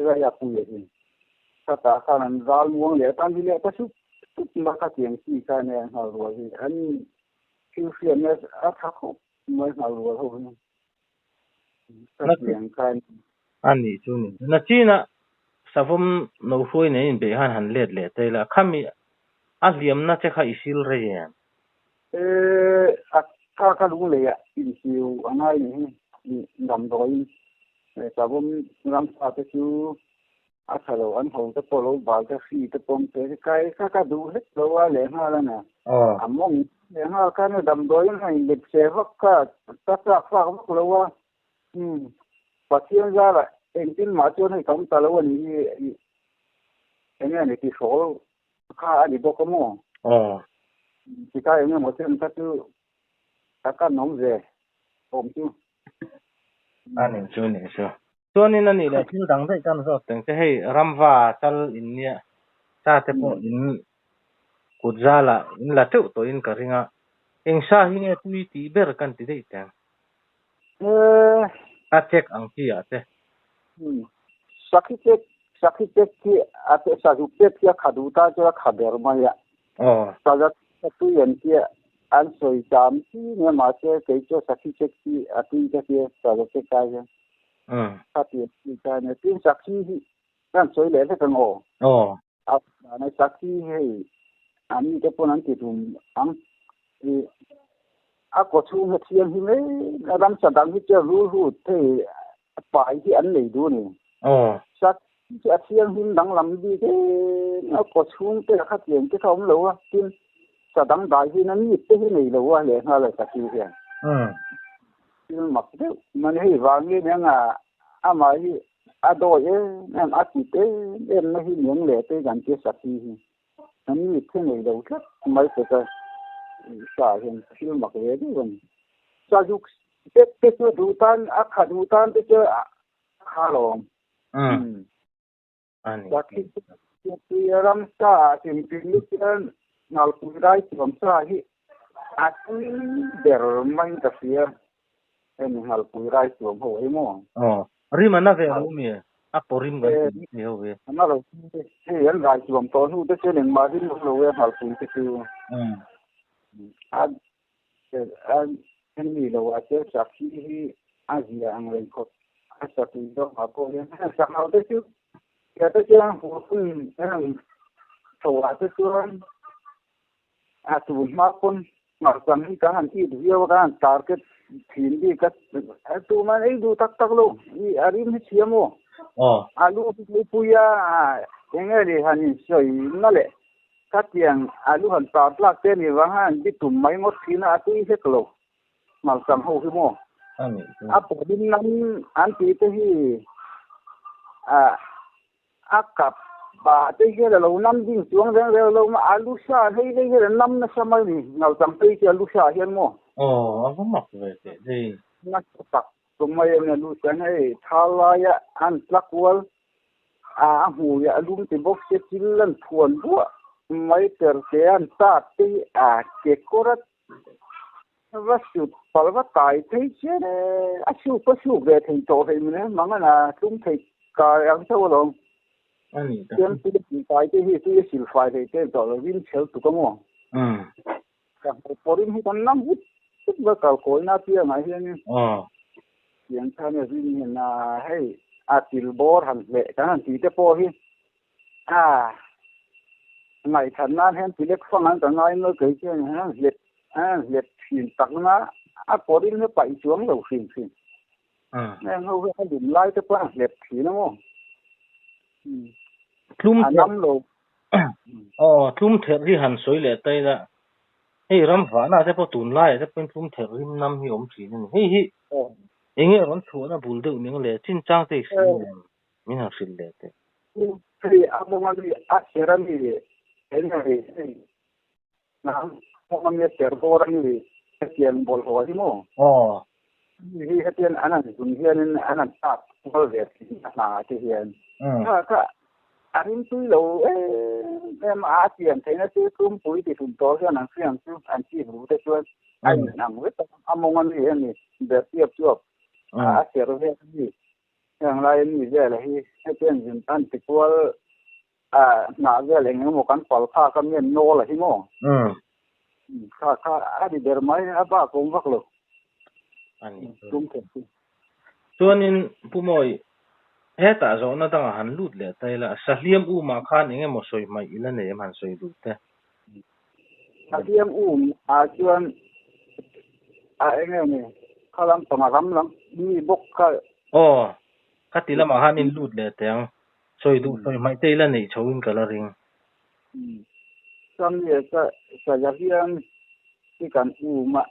ra ya pu ye ta ta kan dal muang le tan le ta su ma ka tiang si ka ne ha ro hi an kiu fian ne a tha ko mai ha ro ho ni ta tiang kan ani chu ni na china savum no hroi nei in be han let le te la khami a liam na che kha isil re ye a ka lu le ya in siu anai ni dam doi savum ram sa te chu a thalo an ho te polo ba te fi te pom te kai ka du het lo wa le ha la na among le ha ka ne dam doi na in le se vak ka ta fa vak lo wa pathian ra la en tin ma chu nei kam ta lo ni ene ni ti so ka ani bo ko mo ti ka ene mo ten ta tu ta ka nom ze om chu ani chu ni so chuan in ani le thil dang dai kan so teng te hei ramwa chal in nia cha te po in kutzala in la teu to in ka ringa eng sa hi nge tui ti ber kan ti dei teng a check ang ti a te sakhi tek ki ate sa ju pet ya khadu ta jo khaber ma ya sa ja tu yen ki an soi jam ki ne ma che ke jo sakhi tek ki ati ke ke sa jo ke ka ya ta ti ki ka ne tin sakhi hi kan soi le le kan a na sakhi hei ani ke pon an ti tum ang a ko chu ne thiam hi me ram sa dang hi che ru te pai hi an nei du ni sắc a thiam hin dang lam bi ke a ko chung te kha tiang ke thom lo a tin sa dang dai hi na ni te hi nei lo a le ha la ta ki ya tin mak de man hi wang ni nga a ma hi a do ye nam a ti te em na hi nyong le te gan ke sa ki hi na ni te nei lo ka mai te ka sa hin tin mak ye di wan sa ju te du tan a kha du tan te kha lo ani sakhi ti ram sa tim tin chen ngal pu dai tom sa hi a tu der mai ta sia en ngal pu dai tom ho ai mo ri mana ve mu mi a porim ga ni ho ve na lo ti en dai tom to nu te chen ma din lo we ngal pu ti tu a en ni lo a che sakhi hi a zia ang len ko sa ti do ma ko yen sa hau te chu ya te chang hu kun an so a te chuan a tu ma kun ma sam ni ka han ti dio ka an target thin đi ka tu ma ei du tak tak lo ni arim hi chiamo alu pi puya enge ri han soi na le ka tiang alu han ta plak te ni wa han bi tum mai ngot thina tu he klo mal sam ho hi mo a po din nam an ti te hi a kap ba te ge lo nam ding chuang reng re lo ma alu sa hei hei ge nam na sa mai ni ngal tam pe ti alu sa hian mo không mặc về thế thì na tak tum mai na lu san hei thala ya an plak wal a hu ya lum ti box te chilan thuan bua mai ter te an ta ti a ke korat va su palva tai te che a su pa su ve thei to hei ne mangana tum thei ka ang so lo anh ấy tiêm ti ti tai te hi ti sil fai te te to lo win chel tu ko mo ka porin hi tan nam hit ba kal ko na ti ngai hian yang than ya win na hei a til bor han le kan han ti te po hi ngày thần nan hen ti lek phong an ta ngai no ke chen han let fin tak na a porin ne pai chuang lo fin nè ngô cái điểm lai tới quá đẹp thì nó không thum năm lô thum thiệt thì hẳn soi lệ tay là hey ram phá na sẽ có tồn lại sẽ bên thum thiệt rim năm hi om chỉ nên hey hi anh ấy còn thua na bul được những lệ chính trang thế gì mình học sinh lệ thế thì anh mong anh đi anh sẽ làm gì cái này na mong anh sẽ có làm gì cái tiền bol hoa gì mà thì cái tiền anh dùng tiền anh tát bao giờ thì là cái tiền cái anh tuy lâu em tiền thấy nó chưa cũng tuổi thì cũng to cho anh phiền chứ anh chỉ đủ để cho anh nằm với anh mong anh đi anh để tiếp trước sẽ rồi cái gì yang lain ni je lah hi pen jin tan ti kwal na je le ngam kan pal kha kam yen no la hi mo kha adi der mai aba ko vak lo ani tum ke chuanin pumoi heta zo na tanga han lut le taila sahliam u ma khan enge mo soi mai ila ne em han soi du te sahliam u chuan enge ne khalam pamaram lam ni bok kha katila ma hanin lut le teng soi du soi mai te la nei chawin coloring sam ye sa yahian ti kan u ma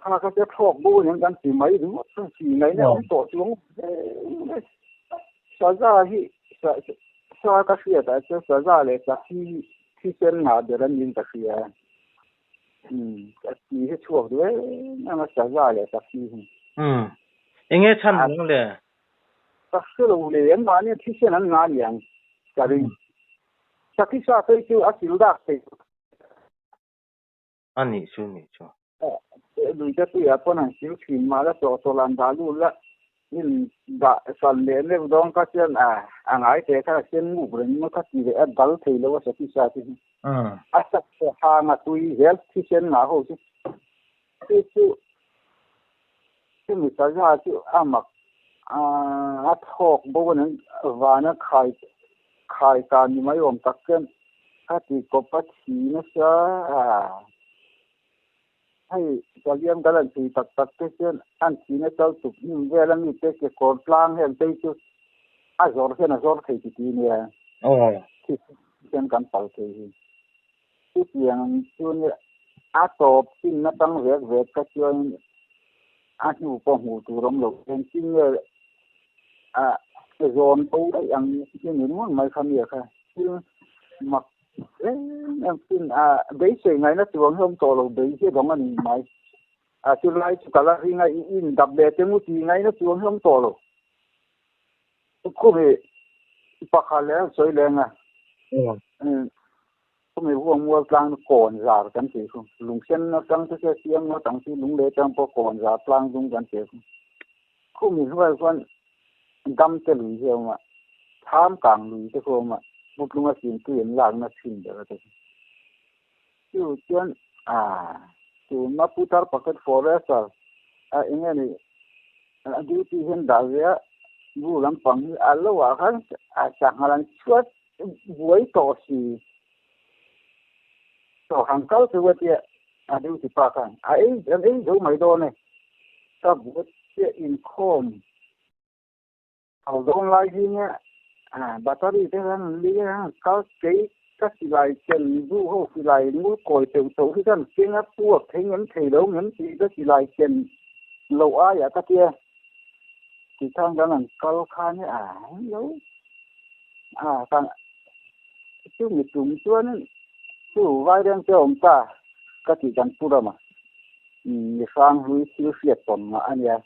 kha ka te thok bu yang kan ti mai du si ngai ne to chung sa za hi sa ka sia ta sa za le sa hi sen na de ran nin ta sia ka ti he chuak du na ma sa za le sa hi enge chan nang le tak selo le yan ma ne thi sen an nga liang ka ri sakhi sa te chu asil da te ani chu ni chu du ja tu ya pon an siu thin ma la to lan da lu la in da san le ne dong ka chen angai te ka chen mu bren ma ka ti le dal thei lo sa ti sa ti asa ha ma tu i hel thi chen na ho chu mi sa ja chu amak thok bo nan wa na khai ta ni mai om tak ken ka ti ko pa thi na sa hay cho liam galan thì tak te chen an thi na chal tu ni ve la mi te ke ko tlang hen te chu zor thei ti ni thi chen kan pal te hi ti yang chu ni top tin na tang ve ka chuan nu po hu tu rom lo en tin zon to dai ang ni mon mai kham ye kha mak em tin bây giờ ngày nó tuồng hôm tổ lo bây giờ dòng anh mai chu lai chu kala ri ngai in đập bè te mu ti ngai nó tuồng hôm tổ lo ko me pa khale soi le nga ko me huang mo tlang kon zar kan ti khu lung sen nó tang te siang nó tang ti lung le tang po kon zar tlang dung kan ti ko me huai kon dam te lu je ma tham kang lu te ko ma một lúc mà xin tiền làm nó xin được rồi, chứ chuyện chú mà putar paket forest anh ấy đi thì hiện đại vậy bu lam pang alo wa khan a sang halan chuat buai to si to hang kal tu wa tia a du ti pa kan ai do mai do ne ta bu tia in khom au don lai hi ne battery te han li ka cái các chị lại chân du hô chị lại mũi còi tiểu tổ thì thân tiếng áp buộc thấy ngấn thầy đấu ngấn chị các chị lại chân lâu ai ở các kia thì thang đó là câu khan ấy đấu thằng chú nghiệp trùng chuan chú vai đang cho ông ta các chị cần pura mà sang lui siêu phiệt còn mà anh ya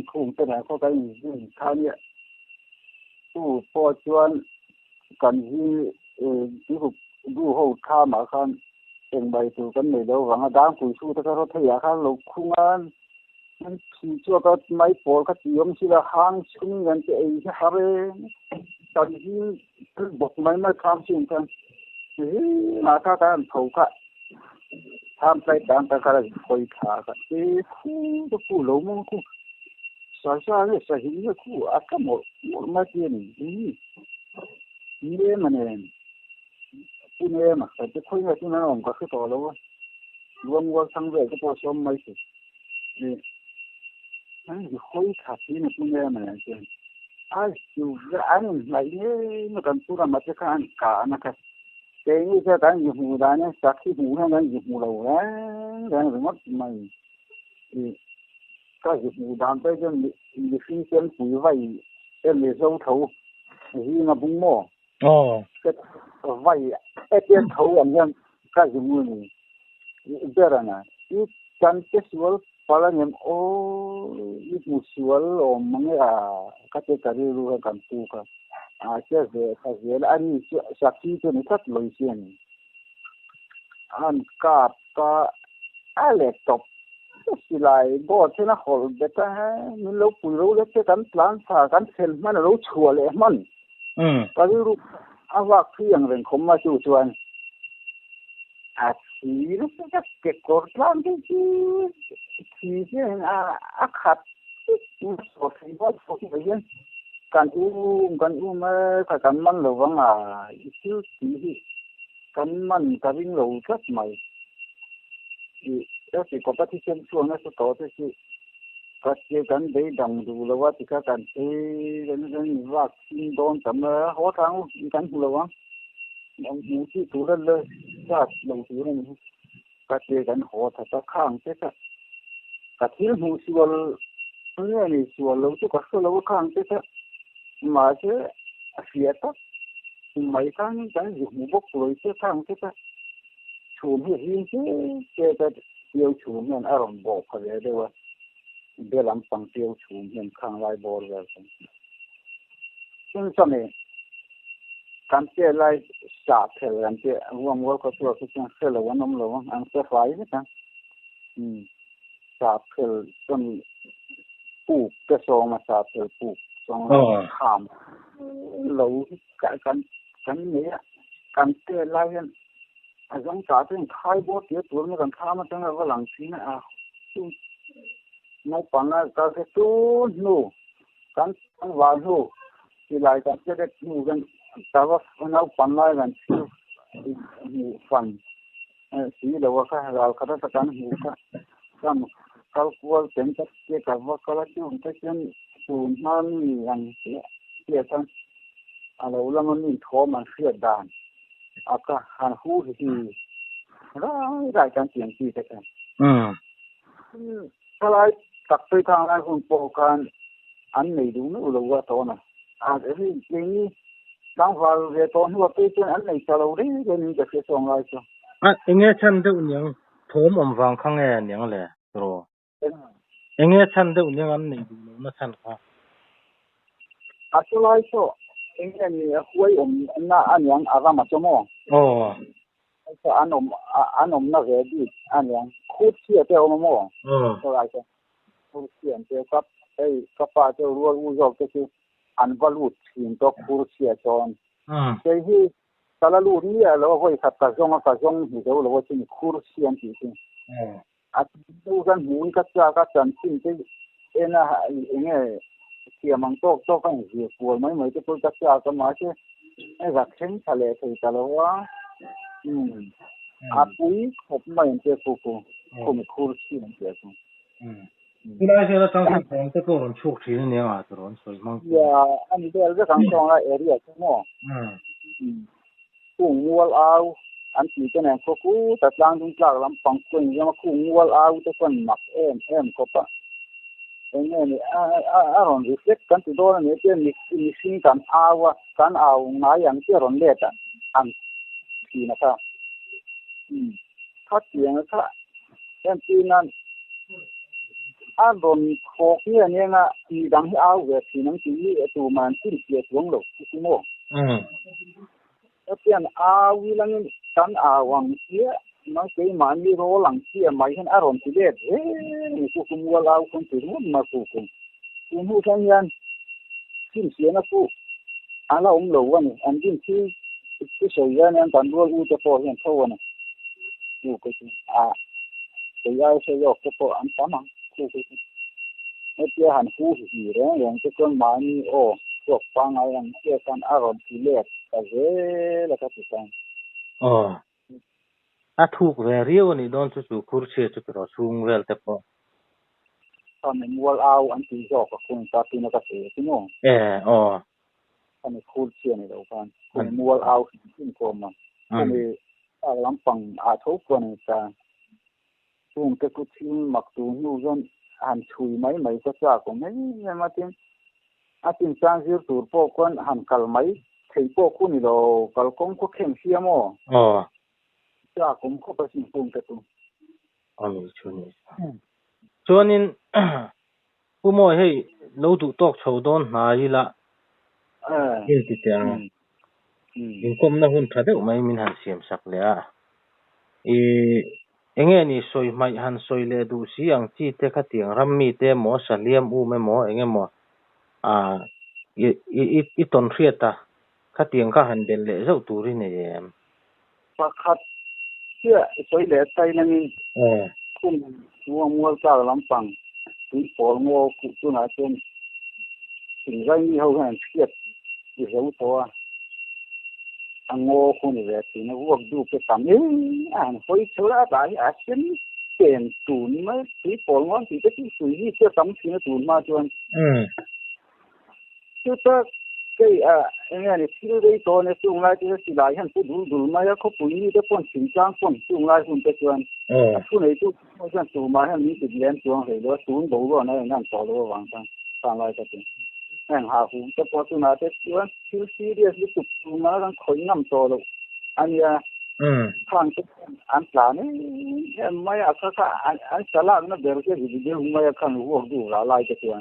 không tên là có cái gì khan ấy chú po chuan cần gì chú du hô tha mà khan tiền bày từ cái này đâu và đang cùi su ta có thấy à khan lục khung anมันที่ชัวก็ไม่พอก็ที่ยมสิละหางชุ่มเงินจะไอ้ฮาร์เรตอนนี้บอกไม่ทำสิ่งกันมาถ้าการเขาก็ทำไปตามตะการคอยขาก็คู่ก็คู่หลงมันคู่สาสาเนี่ยสาหินเนี่ยคู่อาก็หมดมาเทียนนี่มันเองคู่เนี่ยมาแต่จะคุยกับที่นั่นผมก็คือต่อแล้วรวมว่าทั้งเรื่องก็พอสมไม่สินี่khối khát thì nó cũng nghe mà chứ chịu anh lại nó cần tu làm cái khăn cả nó cái như cái gì mù đá nhá sắc khi mù nó gì mù đầu á rồi mất mày thì cái gì mù đá tới cho mình phi chân quỷ vậy cái người dâu thấu thì nó bung mỏ cái vậy cái thấu làm nhân cái gì mù này bây giờ nè cái chân cái số pala nyam it musual o mga kate kariru kan tuka che ze ani sakti to ni tat loisian an ka laptop silai bo thena hol beta min lo pulo le te kan plan sa kan sel man lo chuale man kariru awak khiang ren khomma chu chuan thì lúc cái cột lan cái thì khát một thì có một cái gì cần mà phải cần măng lẩu vắng chứ thì cần măng cái viên lẩu rất mày thì đó thì có bắt trên xuống nó sẽ có thế chứ cái cần đấy đồng đủ là thì các cần cái vác đón tầm hóa thang cần đủ là ông muốn chỉ tu lên lên ra đầu tiên này các cái gần họ thật khang thế đó các thứ muốn xuân cái này xuân lâu chứ có xuân lâu khang thế đó mà chứ phía tắc mấy cái dụng một bốc rồi chứ khang thế đó chùm hiện chứ cái tiêu chùm nên ở trong bộ phải đấy đâu để làm bằng tiêu chùm nên khang lại bộ rồi nhưng sao này kan te lai sa thel kan te wang wal ko to ki chang thel wa nom lo ang se fai ni ta sa thel son pu ke so ma sa thel pu song kham lo kan ni kan te lai yan a jong ta ten khai bo te tur ni kan kham tang wa lang si na no pan na ka ke tu nu kan wa nu ti lai kan te nu kan tao nó phần lai gần phần chỉ đầu cái là cái đó cái này cái câu câu tiếng chất cái cái cái chuyện cái chuyện tụi nó rằng cái cái lâu lắm mình thua mà sửa đàn cái hàng hú thì đó đại cái chuyện gì thế cái cái này tập tới thằng này cũng bỏ can anh này đúng là lâu quá to nè cái đang vào về toàn hoa tây trên anh này sao đấy cho nên cái song lại cho nghe chân đâu nhỉ thốn vàng không nghe nhỉ lẽ rồi nghe chân đâu nhỉ anh này nó chân quá cho lại cho nghe ni huay na anh yang mà cho mo cho anh na về đi anh yang khút chia theo mà mo cho lại cho khút chia theo cấp pa theo ruột ruột cái anh vào lụt thì tôi khút chia cho cái gì ta là lụt như là voi khát cả dòng thì đâu là voi chỉ khút chia thì tu gan muốn cắt chân xin cái là nghe เที่ยมังโต๊ะโต๊ะก็เสียปวดไม่เหมือนจะพูดจักรก็มาเช่ไอ้รักเช่นทะเลถึงตลอดว่าอาปุยขบไม่เจอกูไม่คูลชีมันเจอกูที่ได้เชื่อตั้งแต่ของจะตัวรถชุกทีนี่ว่าตัวรถสวยมากอย่าอันนี้เดี๋ยวจะทำตรงละเอเรียใช่ไหมกูงัวเอาอันที่จะเนี่ยกูตัดล้างตรงกลางลำปังกูยังมากูงัวเอาแต่คนหมักเอ็มก็ปะเอ็งเนี่ยรอนรีเฟล็กกันที่โดนเนี่ยจะมีสิ่งกันเอาหนาอย่างที่รอนเล็ดอ่ะอันที่นะครับถ้าเสียงถ้าเอ็มที่นั้นอันรอนโคกเนี่ยนะที่ดังที่เอาเวทีนั้นที่ตัวมันที่เสียสวงหลกที่โม่แล้วเปลี่ยนเอาวิลังกันเอาวังเสียมันเคยมันมีโรหลังเสียไม่เห็นอารมณ์ที่เด็ดกูมัวเราคนถึงมากูหูทั้งยันที่เสียนะกูเราหลงวันนี้อันที่เสียเนี่ยตอนรู้กูจะพอเห็นเท่าวันนี้กูก็จะย้ายเสียก็พออันตามังกูก็ไม่เกี่ยหันหูหีเรื่องอย่างที่คนมันมีพวกฟังอะไรอย่างเกี่ยวกันอารมณ์ที่เล็ดแต่แล้วก็ติดกันถูกเรียวนี่โดนจู่ๆคุรเชียจุดรอสูงเวลแต่พอตอนนี้มัวเอาอันที่จอกกับคนตาตีนกเสียที่โน่ตอนนี้คุรเชียนี่เราฟังคนมัวเอาขึ้นโคมันคนนี้ลำปังทุกคนจะช่วงที่กูทิ้งหมักตัวนู่นหันชุยไม่ก็จะก็ไม่มาทิ้งจริงๆคือตัวพวกคนหันกัลไม่ที่พวกคุณนี่เรากัลคงก็เข้มเสียมั้งจะผมก็ไปสิ่งปุ่มกระตุ้นมีชวนนี้ผู้มวยให้เราดูตอกชาวดอนหายละยินดีจังยินคมนะหุ่นทัดเด็กไม่มีหันเสียมสักเลยเองนี่สวยไม่หันสวยเลยดูสิอย่างที่เทคติงรำมีเตหมอสันเลียมไม่หมอเองหมออีตอนเรียดคติงก็หันเดินเลยเจ้าตัวนี้เนี่ยประคัดเชื่อสวยเลยใจนั่นคุณมัวจ้าลำปังที่ปอมัวกุตุนาเช่นสิ่งไรนี่เขาเห็นเทียบอยู่เสาตัวงัวคุณนี่แหละที่นักวัวดูไปทำคอยเชื่อได้เช่นเป็นตูนไหมที่ปอมัวที่จะที่สุยเชื่อทำสิ่งตูนมาจนคือถ้านี่ที่ได้ตัวเนี่ยช่วงแรกที่สิลายหันผู้ดูมาแล้วเขาปุ๋ยนี่จะพ่นสินจ้างพ่นช่วงแรกคุณไปจนผู้ไหนทุกคนดูมาให้มีติดเลี้ยงตัวให้แล้วศูนย์บอกว่านั่นต่อแล้ววางกันตามรายกันแห่งหาหูจะพอตัวนาเด็กตัวชื่อซีเรียสที่ตุกดูมาทั้งคนน้ำตัวแล้วอันนี้ทางอันปลานี่ไม่อาจจะอันสลัดนั่นเดี๋ยวจะดีเดี๋ยวไม่อาจจะหัวดูละลายกันตัว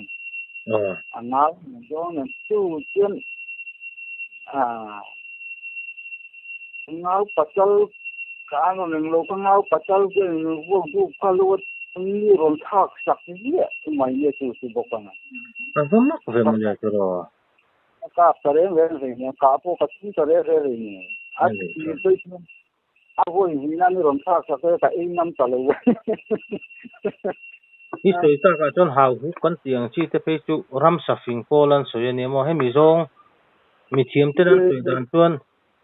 อันนั้นย้อนจู่เช่นเงาปัจจัยการเงินโลกเงาปัจจัยเรื่องพวกดูพลุดมีรอนทักสักเยอะไม่เยอะจู่สิบอกกันผมไม่เคยมาจากตัวก็เสร็จเรื่องนี้ก็พวกที่เสร็จเรื่องนี้อันนี้ด้วยพวกนี้นั่นรอนทักสักแต่เองน้ำตาเลยนี่สวยสักจนหาหูกันเสียงที่จะไปจู่รัมสัฟฟิงโพลันสวยเนี่ยมอให้มีซองมีทีมเต้นสวยดันชวน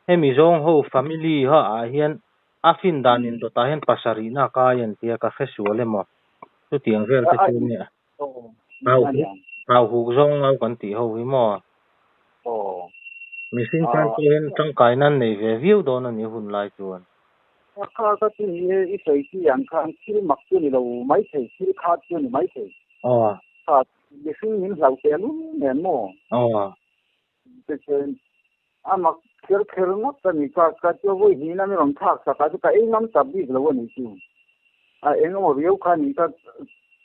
ให้มีซองเขาฟามิลี่เขาเฮียนฟินดานินตัวตาเห็นปัสสารีน่ากายันที่กาเฟสวลเลยมั้งตัวเตียงเรื่องที่ชวนเนี่ยเอาหูซองเอากันตีเขาหิมะมีสิ่งที่เห็นตั้งกายนั้นในวิวโดนนี่หุ่นลายจวนข้าก็ที่อีสวยที่อย่างข้างที่มักที่นี่เราไม่ใช่ที่ขาดที่นี่ไม่ใช่ขาดมีสิ่งนี้เราเห็นเนี่ยมั้งจะเป็นมักเคยนักกันนี่ก็จะว่าหินนั่นรองทักสักก็เองน้ำตับดีแล้ววันนี้จู่เองว่าเรียวขันนี่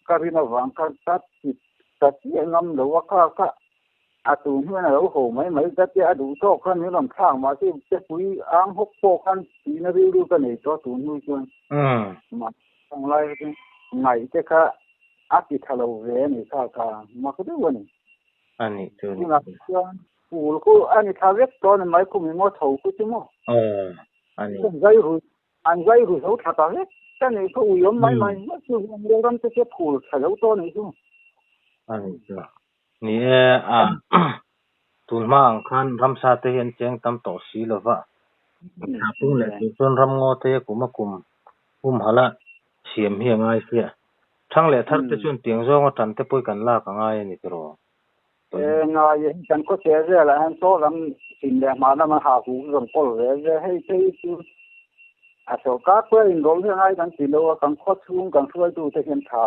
ก็เรียนว่าก็ตัดที่เองน้ำหรือว่าก็ตูนเมื่อเราโหไม่จะจะดูโชคขันนี่รองทักมาที่จะคุยอ้างหกโปขันที่นั่นเรียวกันนี่ตัวตูนนู่นจนมาทั้งหลายไงจะค่ะกิจทะเลเวนี่ค่ะมาก็ได้วันนี้อันนี้ตัวนี้ปูก็อันนี้ท้าเวทตอนนี้ไม่คุ้มมีมอเตอร์ก็ใช่ไหมอันนี้ใจรู้เขาท้าเวทแต่นี่เขาอยู่ไม่คือเรื่องที่จะปูท้าเวทตอนนี้ใช่ไหมอันนี้จ้ะ นี่ตุนมาอังคันรำซาเตียนเจงตำต่อสีเลยวะหาปุ่งเลยส่วนรำงอเตะกุมกุมหัละเสียมเฮียง่ายเสียทั้งเลยทัดจะชวนเตียงร้องว่าทันแต่ปุยกันลากง่ายนี่ตัวงายกันก็เสียเรื่องละฮันโซ่ลำสิ่งแดงมาแล้วมันหาหูรำก้นเลยให้ใช้ดูอาศัยการเพื่อนรู้เรื่องอะไรกันสิโลกันข้อชุ่มกันช่วยดูจะเห็นขา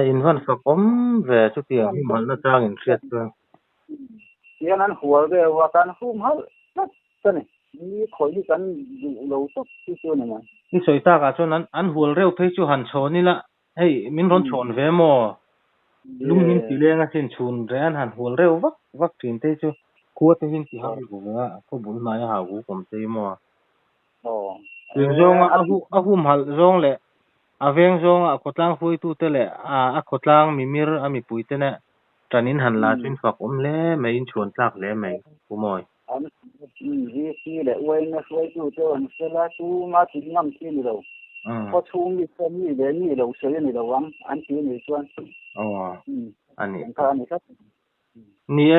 อินวันสักอมเวชุดเตียงที่มันน่าจ้างอินเสียตัวเดี๋ยวนั้นหัวเรียกว่าการหุ้มเขานั่นนี่มีคนที่กันอยู่เราต้องที่สุดนี่มันนี่สวยตากาช่วนั้นอันหัวเร็วเพชรหันโชนี่ละเฮ้ยมินร้อนชนเวโมลุงมินตีเลี้ยงสินชุนเรียนหันหัวเร็ววักถิ่นเตจูขวดหินที่หาอยู่ว่าก็บุญนายหากูผมเตโมถึงจงอาหุมหัลจงเลยอาเวงจงขดล่างฟุยตู้เตเลยขดล่างมีมิร์มีปุยเตเนี่ยตอนนี้หันลาจุนฝักอมเล่ไม่ยินชวนซักเล่ไม่กูมอยที่เลยอวยนะช่วยตู้เจ้าเสร็จแล้วตู้มาถึงน้ำที่นี่เราพอชุ่มมีคนนี่เดี๋ยวนี่เราเสียนี่เราวังอันที่นี่ชวนอันนี้ครับนี่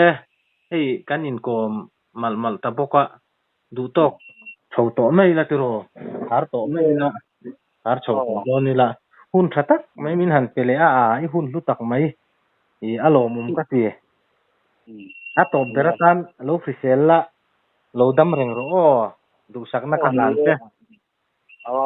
เฮ้ยกันอินโกmalตะปกะดูตกชาวโตไม่ละติโรหาร์โตไม่ละหาร์ชาวโตนี่ละหุ่นชัตักไม่มินหันเปเลยไอหุ่นรู้ตักไหมอารมณ์มุมก็สิตบเดรัตันโลฟิเซลละโลดัมเริงโรดูสักนักขนาดเจ้อ๋อ